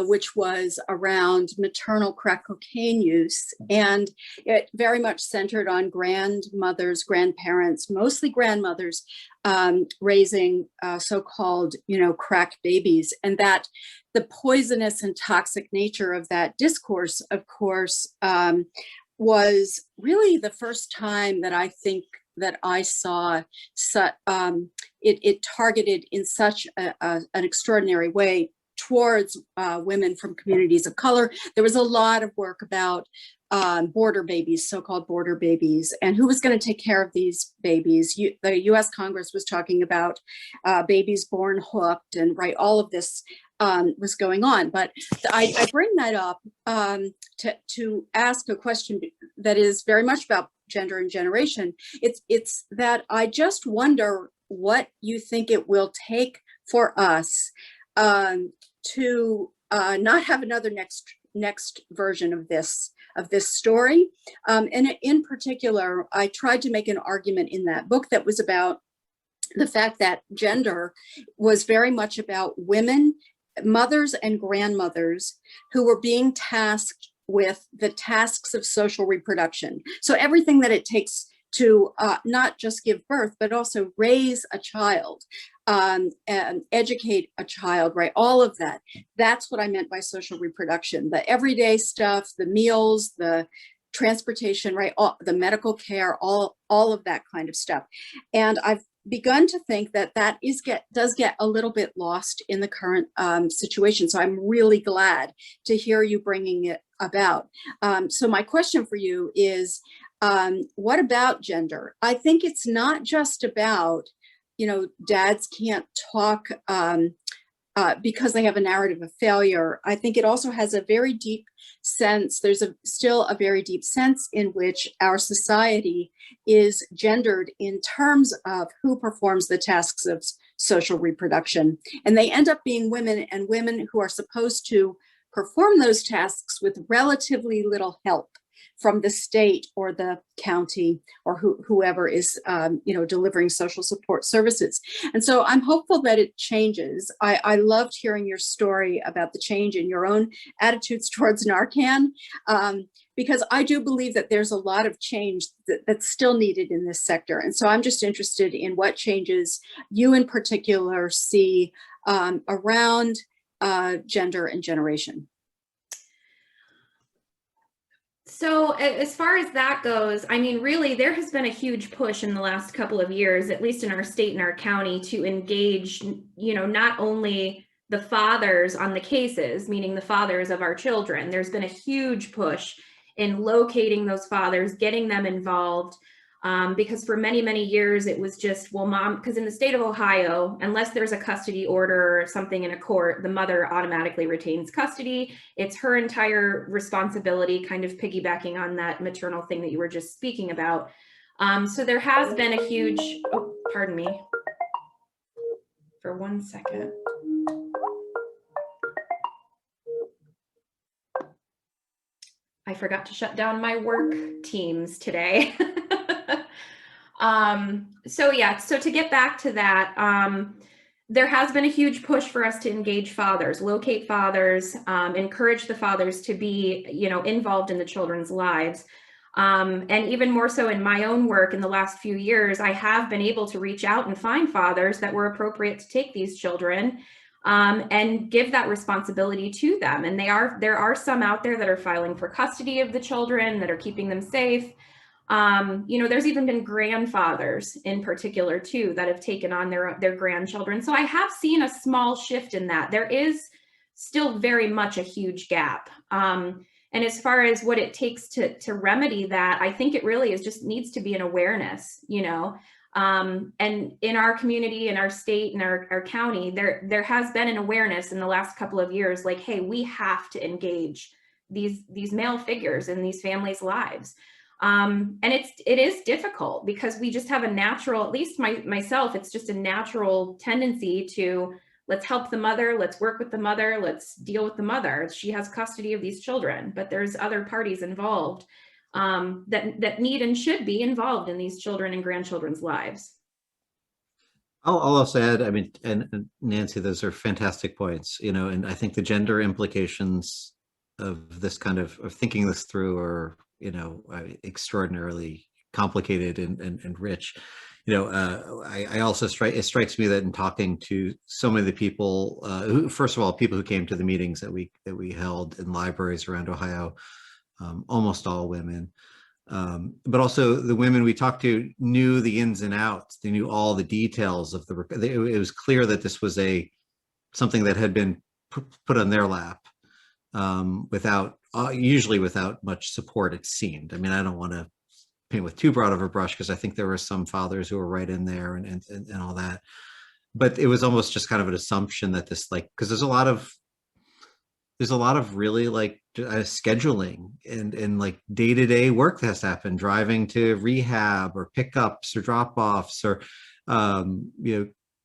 which was around maternal crack cocaine use. And it very much centered on grandmothers, grandparents, mostly grandmothers, raising so-called, crack babies. And that the poisonous and toxic nature of that discourse, of course, was really the first time that I think that I saw it targeted in such an extraordinary way towards women from communities of color. There was a lot of work about border babies, so-called border babies, and who was going to take care of these babies. The U.S. Congress was talking about babies born hooked, and all of this was going on. But I bring that up to ask a question that is very much about gender and generation. It's that I just wonder what you think it will take for us to not have another next version of this story. And in particular, I tried to make an argument in that book that was about the fact that gender was very much about women, mothers and grandmothers who were being tasked with the tasks of social reproduction. So everything that it takes to not just give birth, but also raise a child, and educate a child, all of that. That's what I meant by social reproduction. The everyday stuff, the meals, the transportation, the medical care, all of that kind of stuff. And I've begun to think that does get a little bit lost in the current situation. So I'm really glad to hear you bringing it about. So my question for you is, what about gender? I think it's not just about, dads can't talk because they have a narrative of failure. I think it also has a very deep sense. There's still a very deep sense in which our society is gendered in terms of who performs the tasks of social reproduction. And they end up being women, and women who are supposed to perform those tasks with relatively little help from the state or the county or whoever is delivering social support services. And so I'm hopeful that it changes. I loved hearing your story about the change in your own attitudes towards Narcan, because I do believe that there's a lot of change that's still needed in this sector. And so I'm just interested in what changes you in particular see around gender and generation. So as far as that goes, I mean, really, there has been a huge push in the last couple of years, at least in our state and our county, to engage, not only the fathers on the cases, meaning the fathers of our children. There's been a huge push in locating those fathers, getting them involved, because for many, many years it was just, well, mom, because in the state of Ohio, unless there's a custody order or something in a court, the mother automatically retains custody. It's her entire responsibility, kind of piggybacking on that maternal thing that you were just speaking about. So there has been a huge, oh, pardon me for 1 second. I forgot to shut down my work Teams today. So yeah, so to get back to that, there has been a huge push for us to engage fathers, locate fathers, encourage the fathers to be, involved in the children's lives. And even more so in my own work in the last few years, I have been able to reach out and find fathers that were appropriate to take these children, and give that responsibility to them. And there are some out there that are filing for custody of the children, that are keeping them safe. There's even been grandfathers in particular too that have taken on their grandchildren. So I have seen a small shift in that. There is still very much a huge gap. And as far as what it takes to remedy that, I think it really is just needs to be an awareness, and in our community, in our state, in our county, there has been an awareness in the last couple of years, like, hey, we have to engage these male figures in these families' lives. And it is difficult because we just have a natural, at least myself, it's just a natural tendency to, let's help the mother, let's work with the mother, let's deal with the mother. She has custody of these children, but there's other parties involved that need and should be involved in these children and grandchildren's lives. I'll also add, I mean, and Nancy, those are fantastic points, and I think the gender implications of this kind of thinking this through are, extraordinarily complicated and rich. I also it strikes me that in talking to so many of the people, who, first of all, people who came to the meetings that we held in libraries around Ohio, almost all women, but also the women we talked to knew the ins and outs. They knew all the details of it was clear that this was something that had been put on their lap, usually without much support, it seemed. I mean, I don't want to paint with too broad of a brush, because I think there were some fathers who were right in there and all that, but it was almost just kind of an assumption that this, because there's a lot of really scheduling and like day-to-day work that has to happen, driving to rehab or pickups or drop-offs, or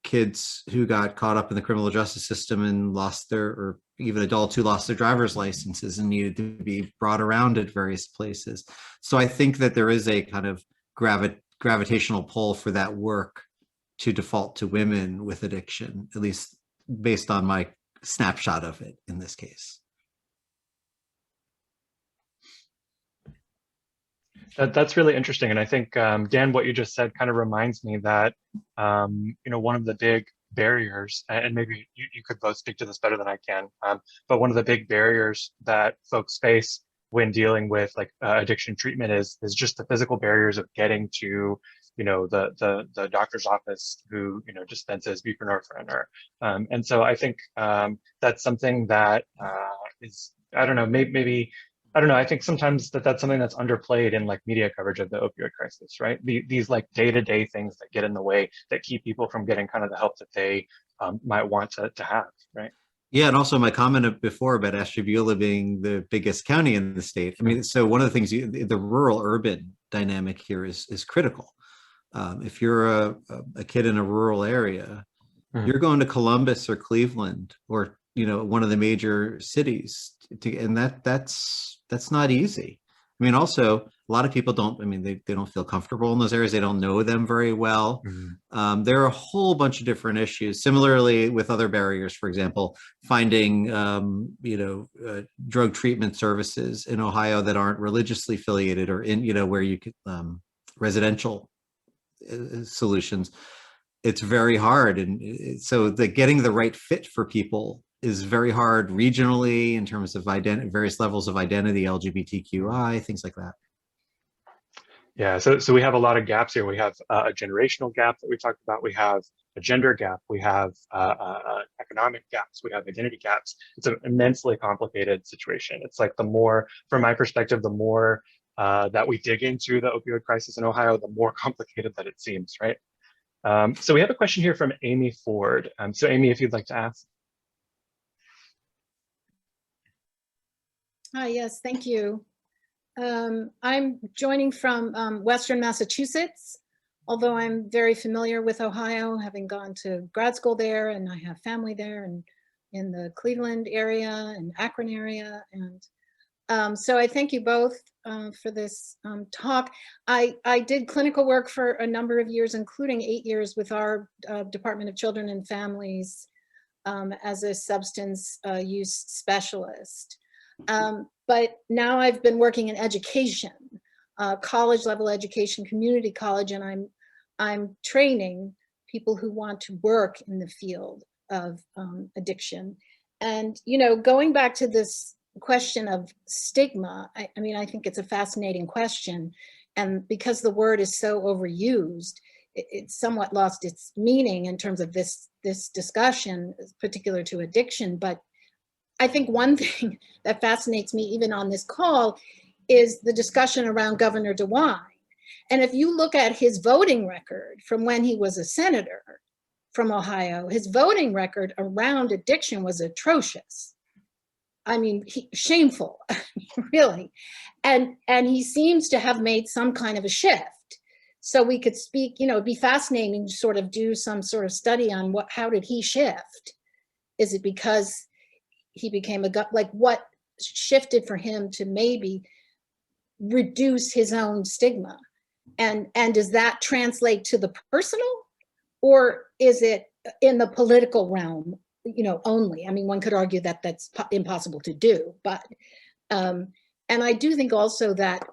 kids who got caught up in the criminal justice system and or even adults who lost their driver's licenses and needed to be brought around at various places. So I think that there is a kind of gravitational pull for that work to default to women with addiction, at least based on my snapshot of it in this case. That's really interesting. And I think, Dan, what you just said kind of reminds me that, one of the big barriers, and maybe you could both speak to this better than I can, but one of the big barriers that folks face when dealing with addiction treatment is just the physical barriers of getting to, the doctor's office who, dispenses buprenorphine, and so I think that's something that is, I don't know, maybe I don't know. I think sometimes that's something that's underplayed in media coverage of the opioid crisis, right? These day-to-day things that get in the way, that keep people from getting kind of the help that they might want to have, right? Yeah, and also my comment before about Ashtabula being the biggest county in the state. I mean, so one of the things, the rural-urban dynamic here is critical. If you're a kid in a rural area, you're going to Columbus or Cleveland or one of the major cities, and that's not easy. I mean, also a lot of people they don't feel comfortable in those areas. They don't know them very well. There are a whole bunch of different issues. Similarly, with other barriers, for example, finding drug treatment services in Ohio that aren't religiously affiliated, or in where you could residential solutions. It's very hard, and so getting the right fit for people is very hard regionally in terms of various levels of identity, LGBTQI, things like that. Yeah, so we have a lot of gaps here. We have a generational gap that we talked about. We have a gender gap. We have economic gaps. We have identity gaps. It's an immensely complicated situation. It's from my perspective, the more that we dig into the opioid crisis in Ohio, the more complicated that it seems, right? So we have a question here from Amy Ford. So Amy, if you'd like to ask. Hi, yes, thank you. I'm joining from Western Massachusetts, although I'm very familiar with Ohio, having gone to grad school there, and I have family there and in the Cleveland area and Akron area. And so I thank you both for this talk. I did clinical work for a number of years, including 8 years with our Department of Children and Families as a substance use specialist. But now I've been working in education, college level education, community college, and I'm training people who want to work in the field of addiction. And, you know, going back to this question of stigma, I mean, I think it's a fascinating question. And because the word is so overused, it's somewhat lost its meaning in terms of this discussion, particular to addiction. But I think one thing that fascinates me, even on this call, is the discussion around Governor DeWine. And if you look at his voting record from when he was a senator from Ohio, his voting record around addiction was atrocious. I mean, shameful, really. And he seems to have made some kind of a shift. So we could speak, you know, it'd be fascinating to sort of do some sort of study on how did he shift? Is it because he became like what shifted for him to maybe reduce his own stigma? And does that translate to the personal, or is it in the political realm, you know, only? I mean, one could argue that that's impossible to do, but, and I do think also that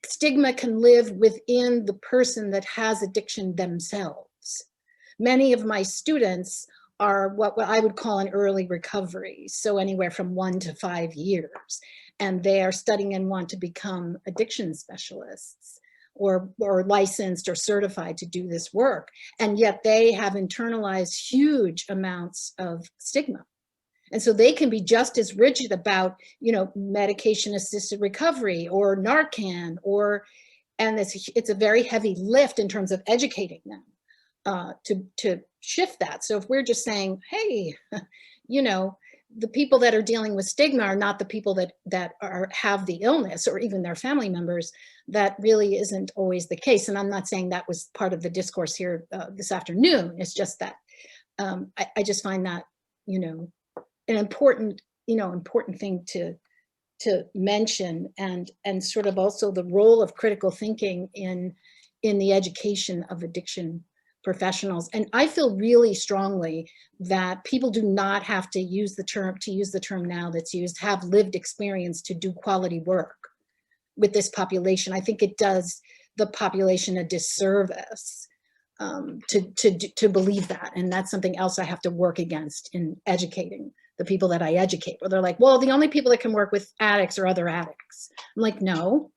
stigma can live within the person that has addiction themselves. Many of my students are what I would call an early recovery, so anywhere from 1 to 5 years, and they are studying and want to become addiction specialists or licensed or certified to do this work, and yet they have internalized huge amounts of stigma. And so they can be just as rigid about, you know, medication-assisted recovery or Narcan, and it's a very heavy lift in terms of educating them to shift that. So if we're just saying, hey, you know, the people that are dealing with stigma are not the people that have the illness or even their family members, that really isn't always the case. And I'm not saying that was part of the discourse here this afternoon. It's just that I just find that, you know, an important thing to mention, and sort of also the role of critical thinking in the education of addiction professionals. And I feel really strongly that people do not have to use the term now that's used, have lived experience to do quality work with this population. I think it does the population a disservice to believe that. And that's something else I have to work against in educating the people that I educate, where they're like, well, the only people that can work with addicts are other addicts. I'm like, no.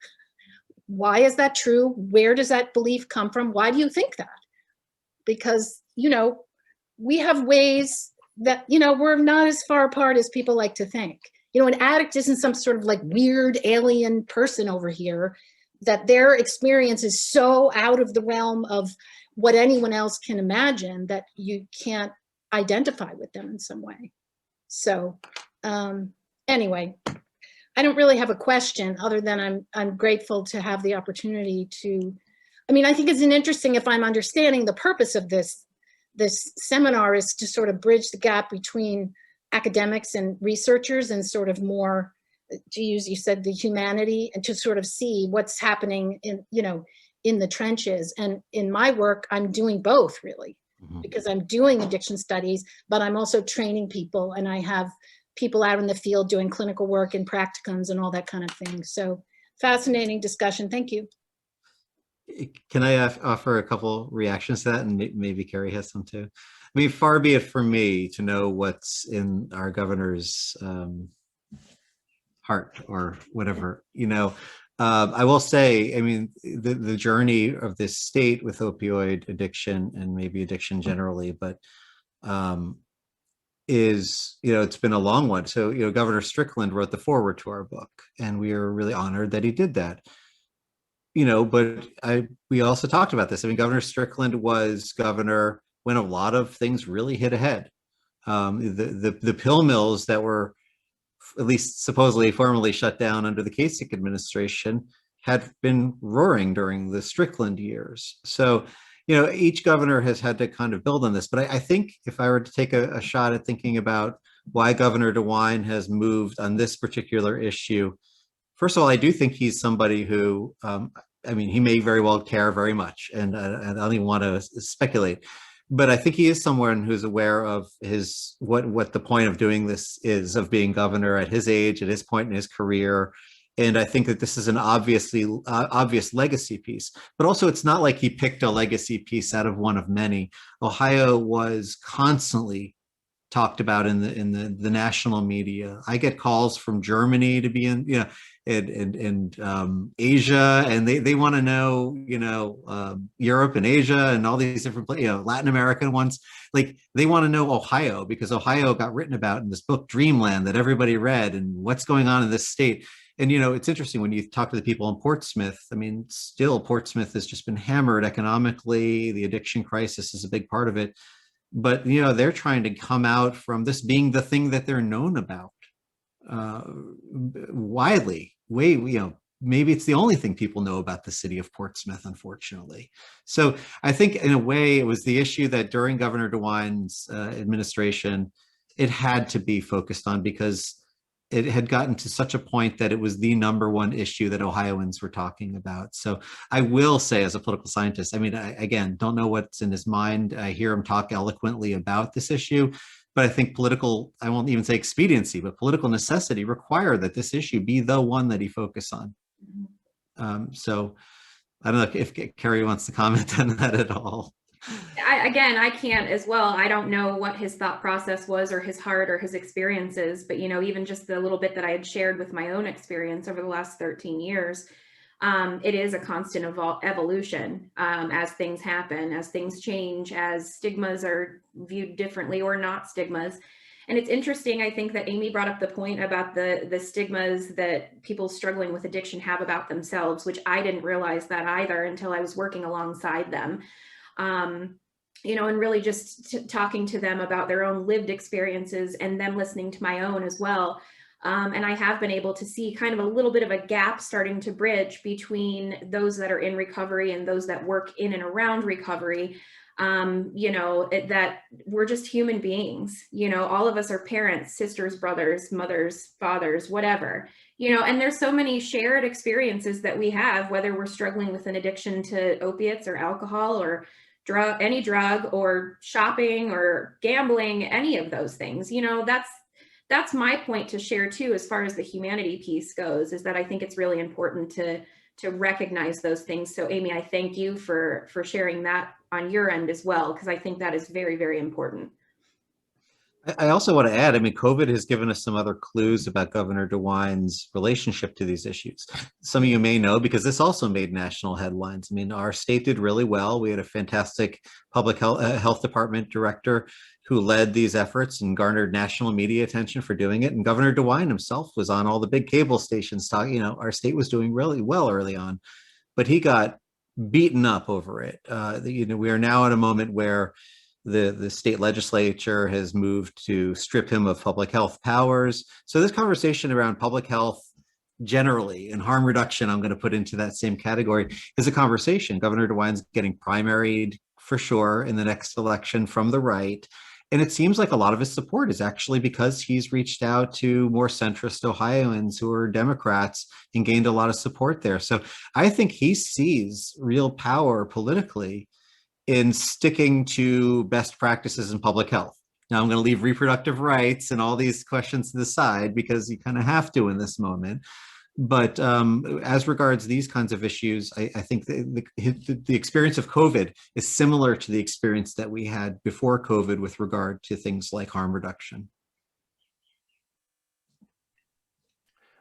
Why is that true? Where does that belief come from? Why do you think that? Because, you know, we have ways that, you know, we're not as far apart as people like to think. You know, an addict isn't some sort of like weird alien person over here, that their experience is so out of the realm of what anyone else can imagine that you can't identify with them in some way. So anyway, I don't really have a question other than I'm grateful to have the opportunity to, I mean, I think it's interesting, if I'm understanding the purpose of this seminar, is to sort of bridge the gap between academics and researchers and sort of more, to use, you said, the humanity, and to sort of see what's happening in, you know, in the trenches. And in my work, I'm doing both, really. Because I'm doing addiction studies, but I'm also training people, and I have people out in the field doing clinical work and practicums and all that kind of thing. So fascinating discussion. Thank you. Can I offer a couple reactions to that? And maybe Kerri has some too. I mean, far be it from me to know what's in our governor's heart or whatever, you know. I will say, I mean, the journey of this state with opioid addiction, and maybe addiction generally, but is, you know, it's been a long one. So, you know, Governor Strickland wrote the foreword to our book, and we are really honored that he did that. You know, but we also talked about this. I mean, Governor Strickland was governor when a lot of things really hit ahead. The pill mills that were at least supposedly formally shut down under the Kasich administration had been roaring during the Strickland years. So, you know, each governor has had to kind of build on this. But I think if I were to take a shot at thinking about why Governor DeWine has moved on this particular issue first of all, I do think he's somebody who, I mean, he may very well care very much, and I don't even want to speculate, but I think he is someone who's aware of his what the point of doing this is, of being governor at his age, at his point in his career. And I think that this is an obvious legacy piece, but also it's not like he picked a legacy piece out of one of many. Ohio was constantly talked about in the national media. I get calls from Germany to be in, you know, and Asia, and they want to know, you know, Europe and Asia and all these different, you know, Latin American ones. Like, they want to know Ohio, because Ohio got written about in this book Dreamland that everybody read, and what's going on in this state. And, you know, it's interesting when you talk to the people in Portsmouth. I mean, still Portsmouth has just been hammered economically. The addiction crisis is a big part of it. But, you know, they're trying to come out from this being the thing that they're known about widely. You know, maybe it's the only thing people know about the city of Portsmouth, unfortunately. So I think in a way it was the issue that during Governor DeWine's administration, it had to be focused on, because it had gotten to such a point that it was the #1 issue that Ohioans were talking about. So I will say, as a political scientist, I mean, I, again, don't know what's in his mind. I hear him talk eloquently about this issue, but I think political, I won't even say expediency, but political necessity require that this issue be the one that he focus on. So I don't know if Kerri wants to comment on that at all. I can't as well. I don't know what his thought process was, or his heart, or his experiences, but, you know, even just the little bit that I had shared with my own experience over the last 13 years, it is a constant evolution as things happen, as things change, as stigmas are viewed differently or not stigmas. And it's interesting, I think, that Amy brought up the point about the stigmas that people struggling with addiction have about themselves, which I didn't realize that either until I was working alongside them. You know, and really just talking to them about their own lived experiences, and them listening to my own as well. And I have been able to see kind of a little bit of a gap starting to bridge between those that are in recovery and those that work in and around recovery. You know, that we're just human beings, you know, all of us are parents, sisters, brothers, mothers, fathers, whatever, you know, and there's so many shared experiences that we have, whether we're struggling with an addiction to opiates or alcohol or any drug, or shopping or gambling, any of those things. You know, that's my point to share too, as far as the humanity piece goes, is that I think it's really important to recognize those things. So Amy, I thank you for sharing that on your end as well, because I think that is very, very important. I also want to add, I mean, COVID has given us some other clues about Governor DeWine's relationship to these issues. Some of you may know, because this also made national headlines. I mean, our state did really well. We had a fantastic public health department director who led these efforts and garnered national media attention for doing it. And Governor DeWine himself was on all the big cable stations talking, you know, our state was doing really well early on, but he got beaten up over it. You know, we are now at a moment where the state legislature has moved to strip him of public health powers. So this conversation around public health generally and harm reduction, I'm going to put into that same category, is a conversation. Governor DeWine's getting primaried for sure in the next election from the right. And it seems like a lot of his support is actually because he's reached out to more centrist Ohioans who are Democrats and gained a lot of support there. So I think he sees real power politically in sticking to best practices in public health. Now I'm going to leave reproductive rights and all these questions to the side, because you kind of have to in this moment. But as regards these kinds of issues, I think the experience of COVID is similar to the experience that we had before COVID with regard to things like harm reduction.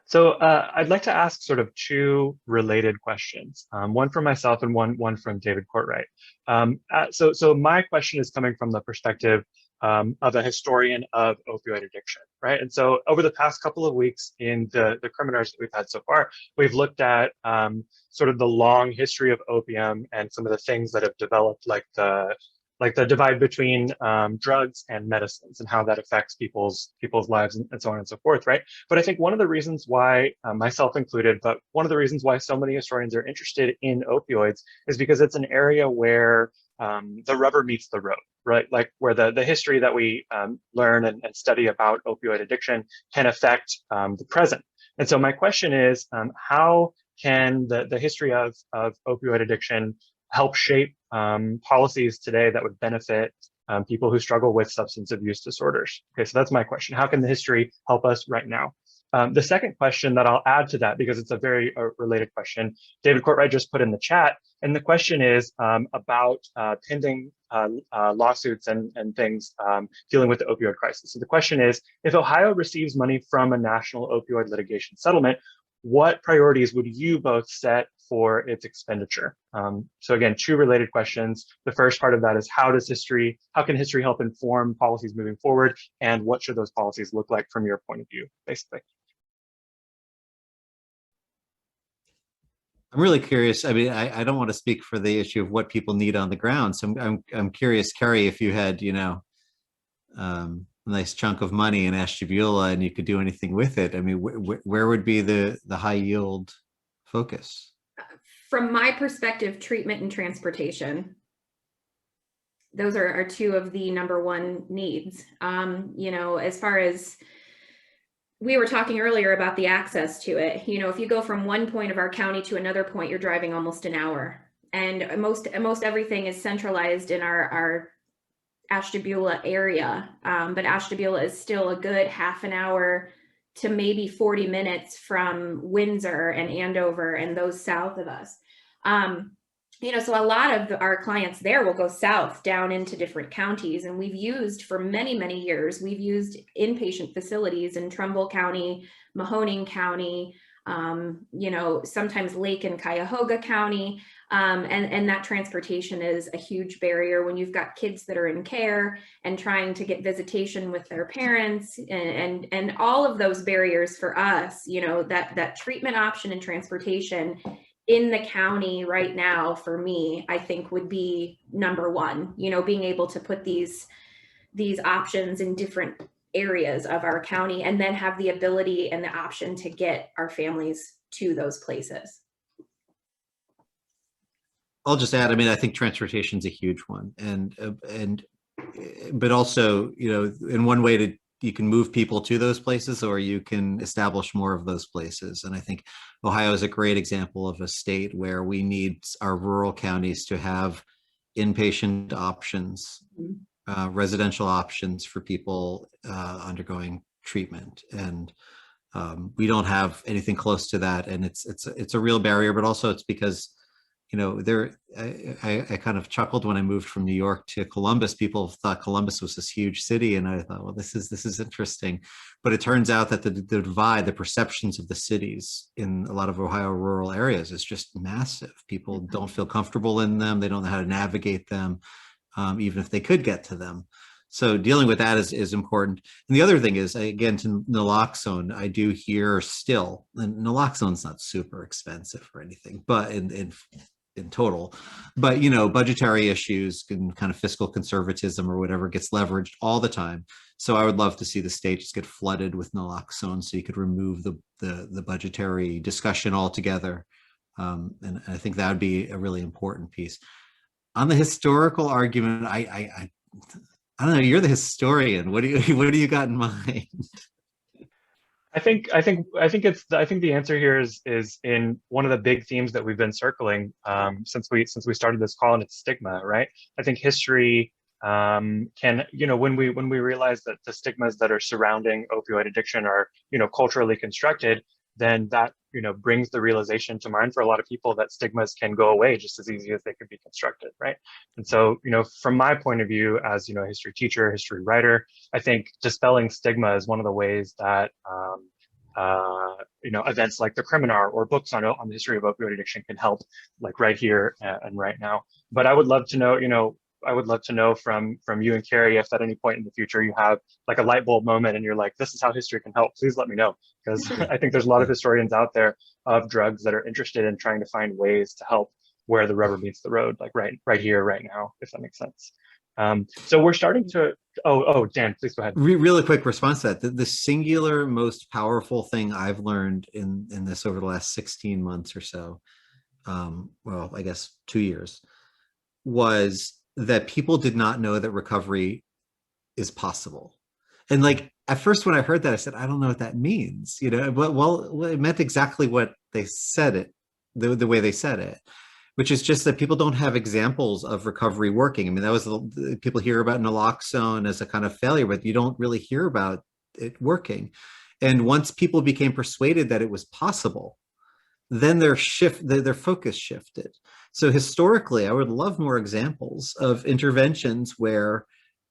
So I'd like to ask sort of two related questions, one from myself and one from David Courtwright. So my question is coming from the perspective of a historian of opioid addiction, right? And so over the past couple of weeks in the Kreminars that we've had so far, we've looked at sort of the long history of opium and some of the things that have developed, like the divide between drugs and medicines, and how that affects people's lives and so on and so forth, right? But I think one of the reasons why, myself included, but one of the reasons why so many historians are interested in opioids is because it's an area where the rubber meets the road, right? Like where the history that we learn and study about opioid addiction can affect the present. And so my question is, how can the history of opioid addiction help shape policies today that would benefit people who struggle with substance abuse disorders? Okay, so that's my question. How can the history help us right now? The second question that I'll add to that, because it's a very related question, David Courtwright just put in the chat, and the question is about pending lawsuits and things dealing with the opioid crisis. So the question is, if Ohio receives money from a national opioid litigation settlement, what priorities would you both set for its expenditure? So again, two related questions. The first part of that is how can history help inform policies moving forward, and what should those policies look like from your point of view, basically? I'm really curious. I mean, I don't want to speak for the issue of what people need on the ground. So I'm curious, Kerri, if you had, a nice chunk of money in Ashtabula and you could do anything with it. I mean, where would be the high yield focus? From my perspective, treatment and transportation. Those are two of the number one needs. As far as we were talking earlier about the access to it, if you go from one point of our county to another point, you're driving almost an hour, and most everything is centralized in our Ashtabula area. But Ashtabula is still a good half an hour to maybe 40 minutes from Windsor and Andover and those south of us. So a lot of our clients there will go south down into different counties. And we've used for many, many years, we've used inpatient facilities in Trumbull County, Mahoning County, sometimes Lake and Cuyahoga County. And that transportation is a huge barrier when you've got kids that are in care and trying to get visitation with their parents, and all of those barriers for us, that treatment option and transportation in the county right now, for me, I think would be number one, being able to put these options in different areas of our county, and then have the ability and the option to get our families to those places. I'll just add, I mean, I think transportation is a huge one, but also, in one way you can move people to those places, or you can establish more of those places. And I think Ohio is a great example of a state where we need our rural counties to have inpatient options, residential options for people undergoing treatment. And we don't have anything close to that. And it's a real barrier, but also it's because I kind of chuckled when I moved from New York to Columbus. People thought Columbus was this huge city, and I thought, well, this is interesting. But it turns out that the divide, the perceptions of the cities in a lot of Ohio rural areas is just massive. People don't feel comfortable in them. They don't know how to navigate them, even if they could get to them. So dealing with that is important. And the other thing is, again, to naloxone, I do hear still, and naloxone's not super expensive or anything, but in total, but budgetary issues and kind of fiscal conservatism or whatever gets leveraged all the time. So I would love to see the state just get flooded with naloxone, so you could remove the budgetary discussion altogether. And I think that would be a really important piece. On the historical argument, I don't know. You're the historian. What do you got in mind? I think the answer here is in one of the big themes that we've been circling since we started this call, and it's stigma, right? I think history can, when we realize that the stigmas that are surrounding opioid addiction are, culturally constructed, then that, brings the realization to mind for a lot of people that stigmas can go away just as easy as they could be constructed, right? And so, from my point of view as, a history teacher, history writer, I think dispelling stigma is one of the ways that, events like the Kreminar or books on the history of opioid addiction can help, like right here and right now. But I would love to know, from you and Kerri, if at any point in the future you have like a light bulb moment and you're like, this is how history can help, please let me know. Because I think there's a lot of historians out there of drugs that are interested in trying to find ways to help where the rubber meets the road, like right here, right now, if that makes sense. So we're starting to, Dan, please go ahead. Really quick response to that. The singular most powerful thing I've learned in this over the last 16 months or so, well, I guess 2 years, was that people did not know that recovery is possible. And like, at first when I heard that, I said, I don't know what that means, you know, but well, it meant exactly what they said it, the way they said it, which is just that people don't have examples of recovery working. I mean, that was people hear about naloxone as a kind of failure, but you don't really hear about it working. And once people became persuaded that it was possible, then their focus shifted. So historically, I would love more examples of interventions where,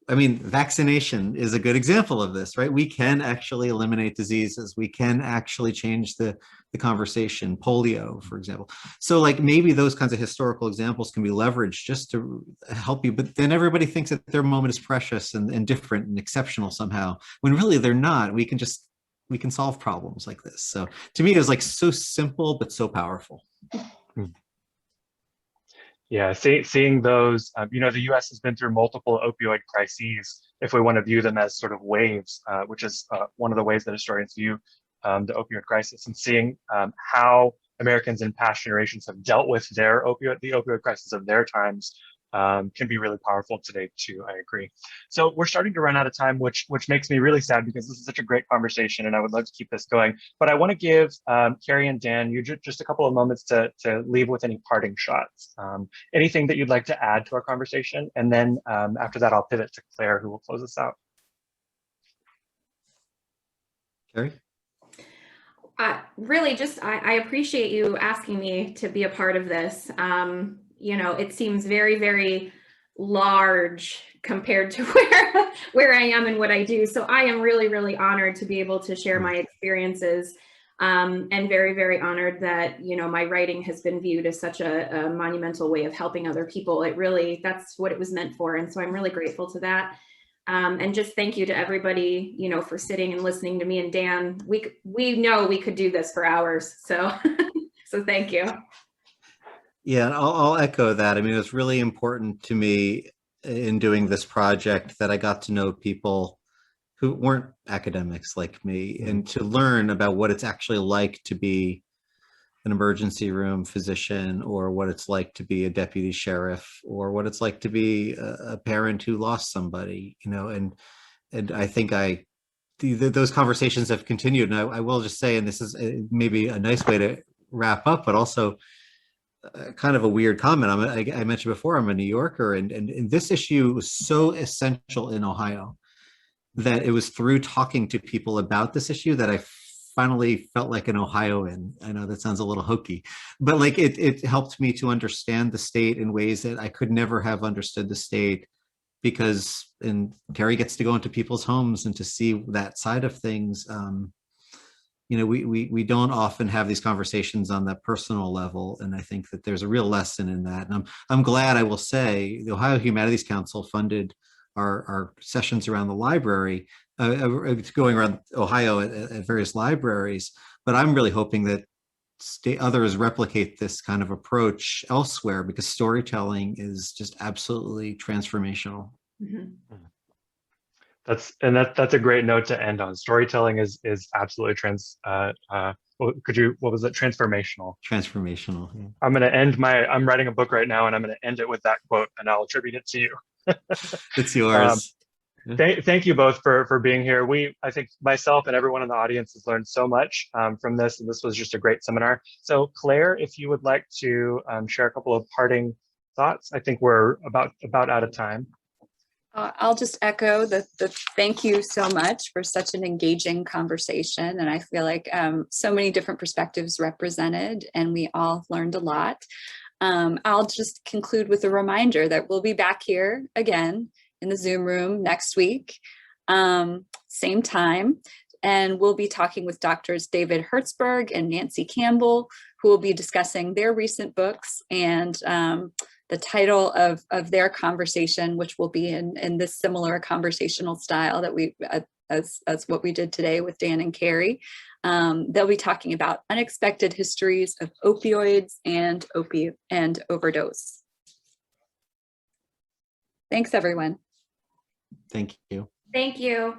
I mean, vaccination is a good example of this, right? We can actually eliminate diseases. We can actually change the conversation, polio, for example. So like maybe those kinds of historical examples can be leveraged just to help you, but then everybody thinks that their moment is precious and different and exceptional somehow, when really they're not. We can solve problems like this. So to me, it was like so simple, but so powerful. Yeah, seeing those, you know, the U.S. has been through multiple opioid crises, if we want to view them as sort of waves, which is one of the ways that historians view the opioid crisis, and seeing how Americans in past generations have dealt with the opioid crisis of their times can be really powerful today too. I agree. So we're starting to run out of time, which makes me really sad because this is such a great conversation and I would love to keep this going. But I want to give Kerri and Dan you just a couple of moments to leave with any parting shots. Anything that you'd like to add to our conversation, and then after that I'll pivot to Claire, who will close us out. Kerri? Really, I appreciate you asking me to be a part of this. You know, it seems very, very large compared to where I am and what I do. So I am really, really honored to be able to share my experiences, and very, very honored that, you know, my writing has been viewed as such a monumental way of helping other people. That's what it was meant for. And so I'm really grateful to that. And just thank you to everybody, you know, for sitting and listening to me and Dan. We know we could do this for hours. So, so thank you. Yeah, I'll echo that. I mean, it was really important to me in doing this project that I got to know people who weren't academics like me, and to learn about what it's actually like to be an emergency room physician, or what it's like to be a deputy sheriff, or what it's like to be a parent who lost somebody, you know, and I think those conversations have continued. And I will just say, and this is maybe a nice way to wrap up, but also kind of a weird comment. I mentioned before, I'm a New Yorker, and this issue was so essential in Ohio that it was through talking to people about this issue that I finally felt like an Ohioan. I know that sounds a little hokey, but like it helped me to understand the state in ways that I could never have understood the state, because Kerri gets to go into people's homes and to see that side of things. You know, we don't often have these conversations on that personal level, and I think that there's a real lesson in that. And I'm glad, I will say, the Ohio Humanities Council funded our sessions around the library, going around Ohio at various libraries. But I'm really hoping that others replicate this kind of approach elsewhere, because storytelling is just absolutely transformational. Mm-hmm. That's a great note to end on. Storytelling is absolutely transformational. Transformational. Yeah. I'm writing a book right now, and I'm going to end it with that quote, and I'll attribute it to you. It's yours. Thank you both for being here. I think myself and everyone in the audience has learned so much from this, and this was just a great seminar. So Claire, if you would like to share a couple of parting thoughts. I think we're about out of time. I'll just echo the thank you so much for such an engaging conversation. And I feel like so many different perspectives represented, and we all learned a lot. I'll just conclude with a reminder that we'll be back here again in the Zoom room next week, same time. And we'll be talking with Doctors David Hertzberg and Nancy Campbell, who will be discussing their recent books and the title of their conversation, which will be in this similar conversational style that we, as what we did today with Dan and Kerri. They'll be talking about unexpected histories of opioids and overdose. Thanks, everyone. Thank you. Thank you.